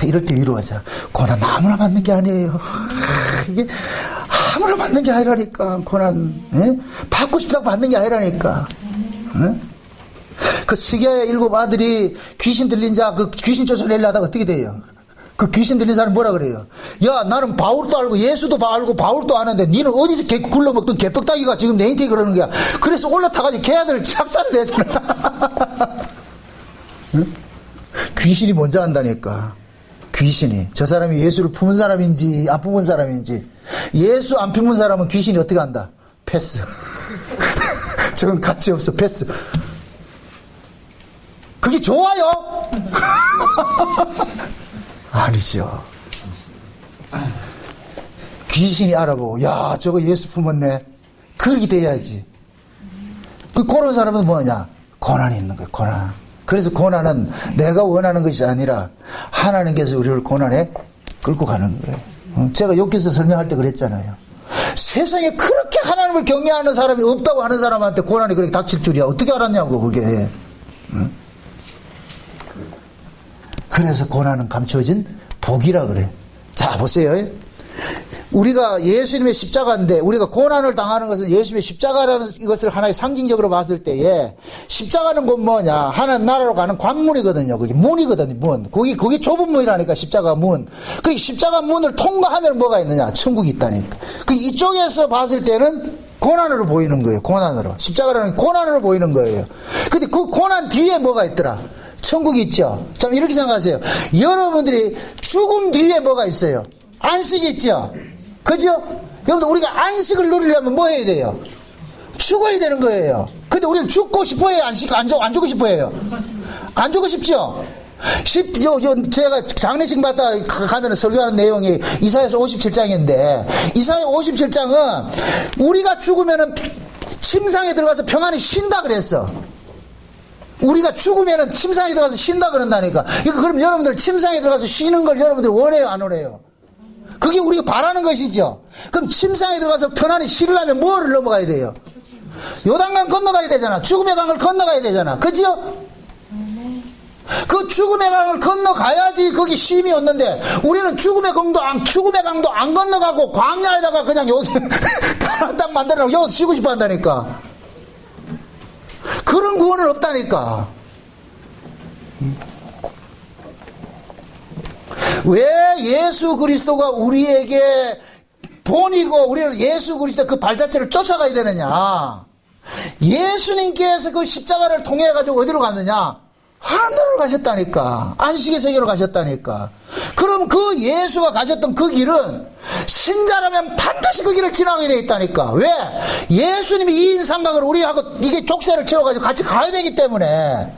Speaker 1: 이럴 때 위로하자. 고난 아무나 받는 게 아니에요. 이게 아무나 받는 게 아니라니까. 고난 받고 싶다고 받는 게 아니라니까. 그 스기야의 7 아들이 귀신 들린 자 그 귀신 쫓아내려 하다가 어떻게 돼요? 그 귀신 들린 사람 뭐라 그래요? 야 나는 바울도 알고 예수도 알고 바울도 아는데 니는 어디서 굴러먹던 개뻑다기가 지금 내한테 그러는 거야. 그래서 올라타가지고 걔네들 착살을 내잖아. 응? 귀신이 먼저 한다니까. 귀신이. 저 사람이 예수를 품은 사람인지 안 품은 사람인지. 예수 안 품은 사람은 귀신이 어떻게 한다? 패스. 저건 가치 없어. 패스. 그게 좋아요? 아니죠. 귀신이 알아보고, 야, 저거 예수 품었네. 그렇게 돼야지. 그런 사람은 뭐냐? 고난이 있는 거예요, 고난. 그래서 고난은 내가 원하는 것이 아니라 하나님께서 우리를 고난에 끌고 가는 거예요. 제가 여기서 설명할 때 그랬잖아요. 세상에 그렇게 하나님을 경외하는 사람이 없다고 하는 사람한테 고난이 그렇게 닥칠 줄이야. 어떻게 알았냐고, 그게. 그래서 고난은 감춰진 복이라 그래. 자, 보세요. 우리가 예수님의 십자가인데 우리가 고난을 당하는 것은 예수님의 십자가라는 것을 하나의 상징적으로 봤을 때에 십자가는 곧 뭐냐? 하나님 나라로 가는 관문이거든요. 그게 문이거든요. 문. 거기 좁은 문이라니까 십자가 문. 그 십자가 문을 통과하면 뭐가 있느냐? 천국이 있다니까. 그 이쪽에서 봤을 때는 고난으로 보이는 거예요. 고난으로. 십자가라는 고난으로 보이는 거예요. 근데 그 고난 뒤에 뭐가 있더라? 천국이 있죠. 참 이렇게 생각하세요. 여러분들이 죽음 뒤에 뭐가 있어요? 안식이 있죠. 그죠? 여러분들 우리가 안식을 누리려면 뭐 해야 돼요? 죽어야 되는 거예요. 근데 우리는 죽고 싶어해요? 안 죽고 싶어해요? 안 죽고 싶죠? 제가 장례식 받다 가면 설교하는 내용이 이사야서 57장인데 이사야 57장은 우리가 죽으면은 침상에 들어가서 평안히 쉰다 그랬어. 우리가 죽으면은 침상에 들어가서 쉰다 그런다니까. 그럼 여러분들 침상에 들어가서 쉬는 걸 여러분들 원해요, 안 원해요? 그게 우리가 바라는 것이죠. 그럼 침상에 들어가서 편안히 쉬려면 뭐를 넘어가야 돼요? 요단강 건너가야 되잖아. 죽음의 강을 건너가야 되잖아. 그죠? 그 죽음의 강을 건너가야지 거기 쉼이 없는데 우리는 죽음의 강도 안 건너가고 광야에다가 그냥 가나안 땅 만들라고 여기서 쉬고 싶어 한다니까. 그런 구원은 없다니까. 왜 예수 그리스도가 우리에게 본이고 우리는 예수 그리스도 그 발자취를 쫓아가야 되느냐? 예수님께서 그 십자가를 통해 가지고 어디로 갔느냐? 하늘을 가셨다니까. 안식의 세계로 가셨다니까. 그럼 그 예수가 가셨던 그 길은 신자라면 반드시 그 길을 지나가게 돼 있다니까. 왜? 예수님이 2인 삼각을 우리하고 이게 족쇄를 채워가지고 같이 가야 되기 때문에.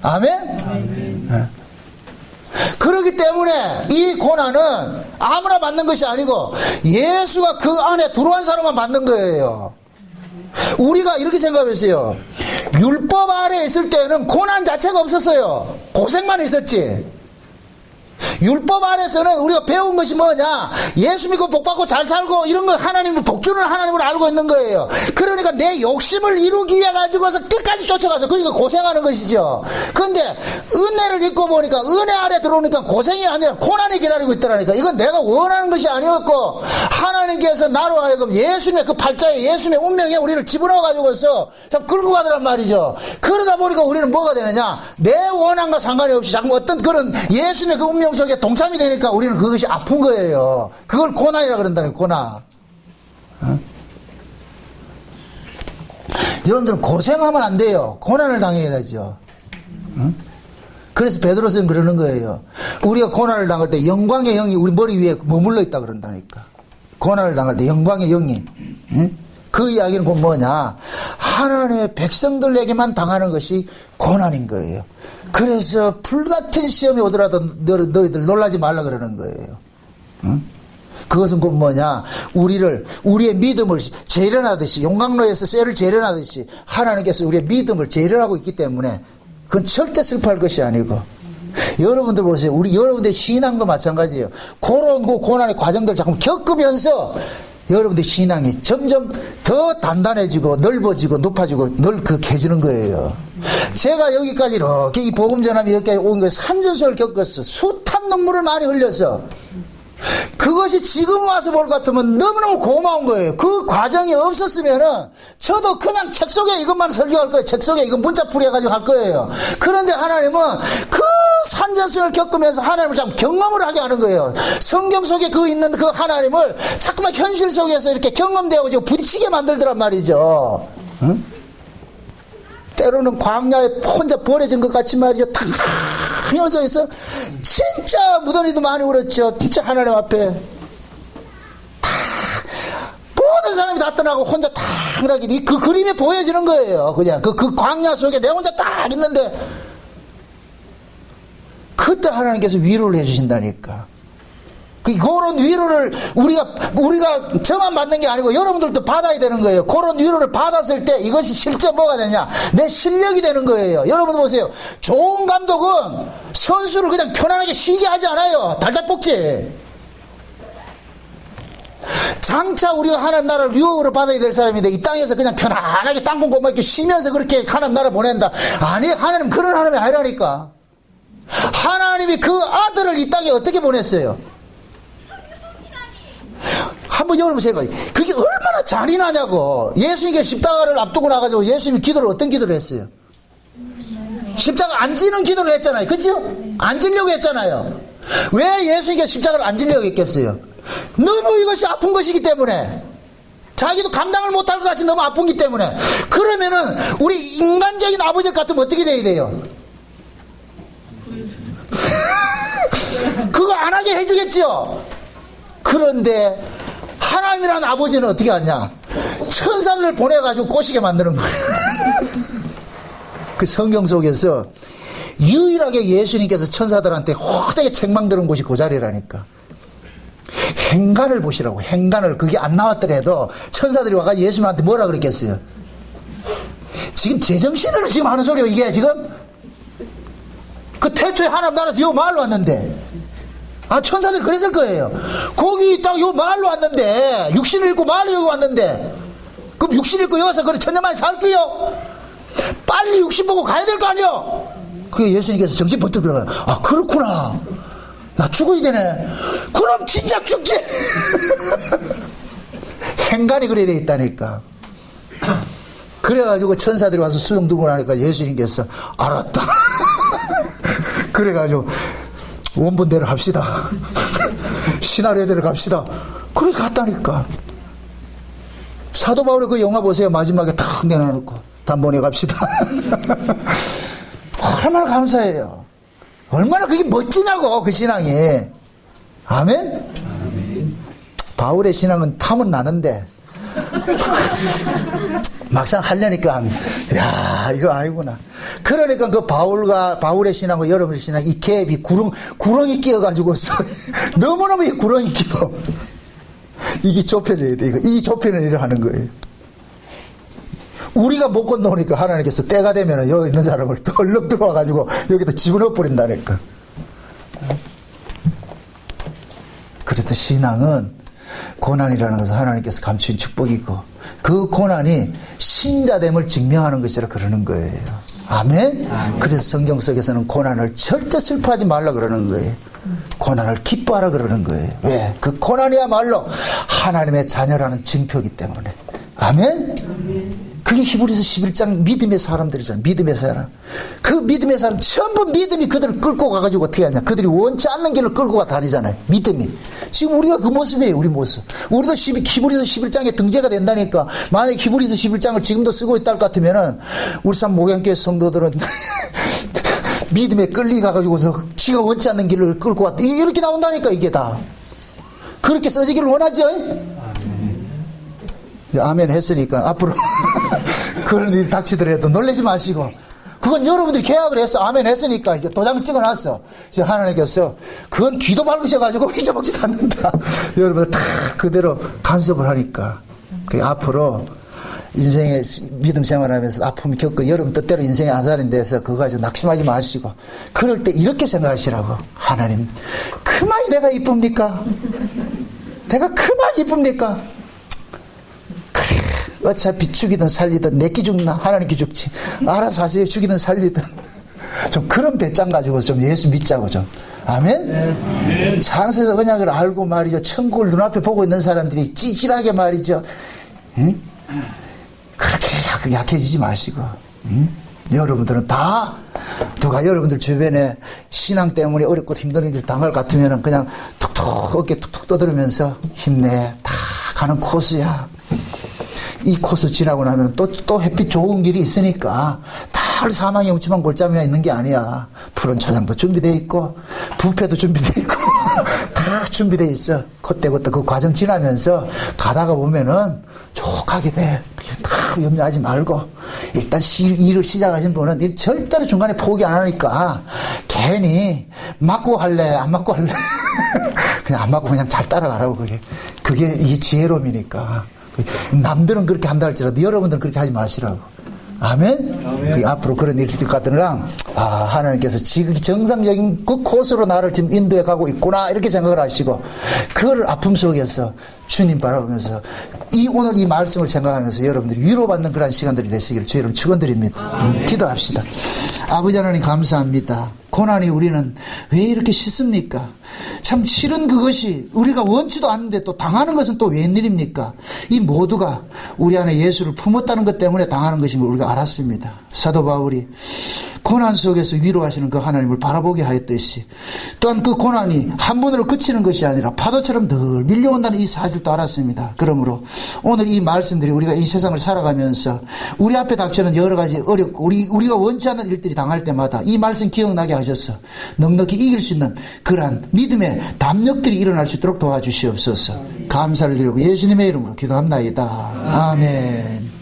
Speaker 1: 아멘? 네. 그렇기 때문에 이 고난은 아무나 받는 것이 아니고 예수가 그 안에 들어온 사람만 받는 거예요. 우리가 이렇게 생각했어요. 율법 아래에 있을 때는 고난 자체가 없었어요. 고생만 있었지. 율법 안에서는 우리가 배운 것이 뭐냐? 예수 믿고 복받고 잘 살고 이런 걸 하나님을 복주는 하나님을 알고 있는 거예요. 그러니까 내 욕심을 이루기 위해 가지고서 끝까지 쫓아가서 그러니까 고생하는 것이죠. 그런데 은혜를 입고 보니까 은혜 아래 들어오니까 고생이 아니라 고난이 기다리고 있더라니까. 이건 내가 원하는 것이 아니었고 하나님께서 나로 하여금 예수님의 그 팔자에 예수님의 운명에 우리를 집어넣어 가지고서 참 끌고 가더란 말이죠. 그러다 보니까 우리는 뭐가 되느냐? 내 원함과 상관이 없이 자꾸 어떤 그런 예수님의 그 운명 속에 동참이 되니까 우리는 그것이 아픈 거예요. 그걸 고난이라 그런다는 고난. 여러분들은 고생하면 안 돼요. 고난을 당해야 되죠. 그래서 베드로서는 그러는 거예요. 우리가 고난을 당할 때 영광의 영이 우리 머리 위에 머물러 있다 그런다니까. 고난을 당할 때 영광의 영이. 그 이야기는 곧 뭐냐? 하나님의 백성들에게만 당하는 것이 고난인 거예요. 그래서 불같은 시험이 오더라도 너희들 놀라지 말라 그러는 거예요. 응? 그것은 곧 뭐냐? 우리의 믿음을 재련하듯이, 용광로에서 쇠를 재련하듯이 하나님께서 우리의 믿음을 재련하고 있기 때문에 그건 절대 슬퍼할 것이 아니고. 여러분들 보세요. 여러분들의 신앙도 마찬가지예요. 그런 고난의 과정들 자꾸 겪으면서 여러분들 신앙이 점점 더 단단해지고 넓어지고 높아지고 넓게해지는 거예요. 제가 여기까지 이렇게 이 복음 전함이 여기까지 온 거에 산전수를 겪었어. 숱한 눈물을 많이 흘렸어. 그것이 지금 와서 볼 것 같으면 너무너무 고마운 거예요. 그 과정이 없었으면은 저도 그냥 책 속에 이것만 설교할 거예요. 책 속에 이거 문자풀이 해가지고 할 거예요. 그런데 하나님은 그 산전수를 겪으면서 하나님을 참 경험을 하게 하는 거예요. 성경 속에 있는 그 하나님을 자꾸만 현실 속에서 이렇게 경험되어가지고 부딪히게 만들더란 말이죠. 응? 때로는 광야에 혼자 버려진 것 같이 말이죠. 탁 많이 얹어 있어. 진짜 무더니도 많이 울었죠. 진짜 하나님 앞에 모든 사람이 다 떠나고 혼자 딱 이렇게 그 그림이 보여지는 거예요. 그냥 그 광야 속에 내 혼자 딱 있는데 그때 하나님께서 위로를 해주신다니까. 그런 위로를 우리가 저만 받는 게 아니고 여러분들도 받아야 되는 거예요. 그런 위로를 받았을 때 이것이 실제 뭐가 되냐? 내 실력이 되는 거예요. 여러분 보세요. 좋은 감독은 선수를 그냥 편안하게 쉬게 하지 않아요. 달달 볶지. 장차 우리가 하나님 나라를 유혹으로 받아야 될 사람인데 이 땅에서 그냥 편안하게 땅콩 고마 이렇게 쉬면서 그렇게 하나님 나라 보낸다. 아니, 하나님 그런 하나님이 아니라니까. 하나님이 그 아들을 이 땅에 어떻게 보냈어요? 한번 여러분 생각해. 그게 얼마나 잔인하냐고. 예수님께 십자가를 앞두고 나가지고 예수님이 기도를 어떤 기도를 했어요? 십자가 안 지는 기도를 했잖아요. 그죠? 안 지려고 했잖아요. 왜 예수님께 십자가를 안 지려고 했겠어요? 너무 이것이 아픈 것이기 때문에. 자기도 감당을 못할 것 같이 너무 아픈기 때문에. 그러면은 우리 인간적인 아버지 같으면 어떻게 돼야 돼요? 그거 안 하게 해주겠죠. 그런데 하나님이라는 아버지는 어떻게 하냐? 천사들을 보내가지고 꼬시게 만드는 거예요. 그 성경 속에서 유일하게 예수님께서 천사들한테 호되게 책망 들은 곳이 그 자리라니까. 행간을 보시라고. 행간을. 그게 안 나왔더라도 천사들이 와가지고 예수님한테 뭐라 그랬겠어요? 지금 제정신으로 지금 하는 소리요 이게 지금? 그 태초에 하나님 나라에서 요 마을로 왔는데, 천사들이 그랬을 거예요. 거기 딱 요 마을로 왔는데, 육신을 입고 마을에 여기 왔는데, 그럼 육신을 입고 여기서 그래 천년만에 살게요? 빨리 육신 보고 가야 될 거 아니요? 그게 예수님께서 정신 번뜩 들어가요. 그렇구나. 나 죽어야 되네. 그럼 진짜 죽지. 행간이 그래야 돼 있다니까. 그래가지고 천사들이 와서 수영 들고 나니까 예수님께서 알았다. 그래가지고 원본대로 합시다. 시나리오대로 갑시다. 그렇게 갔다니까. 사도 바울의 그 영화 보세요. 마지막에 탁 내놔놓고 단번에 갑시다. 얼마나 감사해요. 얼마나 그게 멋지냐고, 그 신앙이. 아멘? 바울의 신앙은 탐은 나는데 막상 하려니까 야 이거 아니구나. 그러니까 그 바울의 신앙과 여러분의 신앙 이 갭이 구렁이 끼어가지고 너무너무 이 구렁이 끼어 이게 좁혀져야 돼. 이 좁히는 일을 하는 거예요. 우리가 못 건너오니까 하나님께서 때가 되면 여기 있는 사람을 또 얼른 들어와가지고 여기다 집어넣어 버린다니까. 그래도 신앙은 고난이라는 것은 하나님께서 감추인 축복이고 그 고난이 신자됨을 증명하는 것이라 그러는 거예요. 아멘? 그래서 성경 속에서는 고난을 절대 슬퍼하지 말라 그러는 거예요. 고난을 기뻐하라 그러는 거예요. 왜? 그 고난이야말로 하나님의 자녀라는 증표이기 때문에. 아멘? 그게 히브리서 11장 믿음의 사람들이잖아요. 믿음의 사람. 그 믿음의 사람 전부 믿음이 그들을 끌고 가가지고 어떻게 하냐. 그들이 원치 않는 길을 끌고 가 다니잖아요. 믿음이. 지금 우리가 그 모습이에요. 우리 모습. 우리도 히브리서 11장에 등재가 된다니까. 만약에 히브리서 11장을 지금도 쓰고 있다 할 것 같으면은 울산 목양교회 성도들은 믿음에 끌려가가지고서 지가 원치 않는 길을 끌고 왔다. 이렇게 나온다니까 이게 다. 그렇게 써지기를 원하죠? 아멘 했으니까 앞으로 그런 일이 닥치더라도 놀라지 마시고 그건 여러분들이 계약을 했어. 아멘 했으니까 이제 도장 찍어놨어. 이제 하나님께서 그건 귀도 밝으셔가지고 잊어먹지도 않는다. 여러분들 다 그대로 간섭을 하니까 앞으로 인생의 믿음 생활하면서 아픔이 겪고 여러분 뜻대로 인생이 안 사는 데서 그거 가지고 낙심하지 마시고 그럴 때 이렇게 생각하시라고. 하나님 그만이 내가 이쁩니까? 내가 그만 이쁩니까? 어차피 죽이든 살리든 내끼 죽나 하나님께 죽지 알아서 하세요. 죽이든 살리든 좀 그런 배짱 가지고 좀 예수 믿자고 좀. 아멘? 창세에서 언약을 알고 말이죠. 천국을 눈앞에 보고 있는 사람들이 찌질하게 말이죠. 응? 그렇게 약해지지 마시고 여러분들은 다 누가 여러분들 주변에 신앙 때문에 어렵고 힘든 일 당할 것 같으면 그냥 툭툭 어깨 툭툭 떠들으면서 힘내 다 가는 코스야. 이 코스 지나고 나면 또 햇빛 좋은 길이 있으니까 다 늘 사망의 음침한 골짜기가 있는 게 아니야. 푸른 초장도 준비되어 있고 부페도 준비되어 있고 다 준비되어 있어. 그때부터 그 과정 지나면서 가다가 보면은 족하게 돼. 다 염려하지 말고 일단 일을 시작하신 분은 절대로 중간에 포기 안 하니까 괜히 맞고 할래 안 맞고 할래 그냥 안 맞고 그냥 잘 따라가라고. 그게 이게 지혜로움이니까. 남들은 그렇게 한다 할지라도 여러분들은 그렇게 하지 마시라고. 아멘? 앞으로 그런 일이 있거든랑, 하나님께서 지금 정상적인 그 코스로 나를 지금 인도해 가고 있구나, 이렇게 생각을 하시고, 그걸 아픔 속에서 주님 바라보면서, 오늘 이 말씀을 생각하면서 여러분들이 위로받는 그런 시간들이 되시기를 주 여러분 축원드립니다. 기도합시다. 아버지 하나님 감사합니다. 고난이 우리는 왜 이렇게 싫습니까? 참 싫은 그것이 우리가 원치도 않는데 또 당하는 것은 또 웬일입니까? 이 모두가 우리 안에 예수를 품었다는 것 때문에 당하는 것인 걸 우리가 알았습니다. 사도 바울이 고난 속에서 위로하시는 그 하나님을 바라보게 하였듯이 또한 그 고난이 한 번으로 그치는 것이 아니라 파도처럼 늘 밀려온다는 이 사실도 알았습니다. 그러므로 오늘 이 말씀들이 우리가 이 세상을 살아가면서 우리 앞에 닥치는 여러 가지 어렵고 우리가 원치 않는 일들이 당할 때마다 이 말씀 기억나게 하셔서 넉넉히 이길 수 있는 그러한 믿음의 담력들이 일어날 수 있도록 도와주시옵소서. 감사를 드리고 예수님의 이름으로 기도합나이다. 아멘.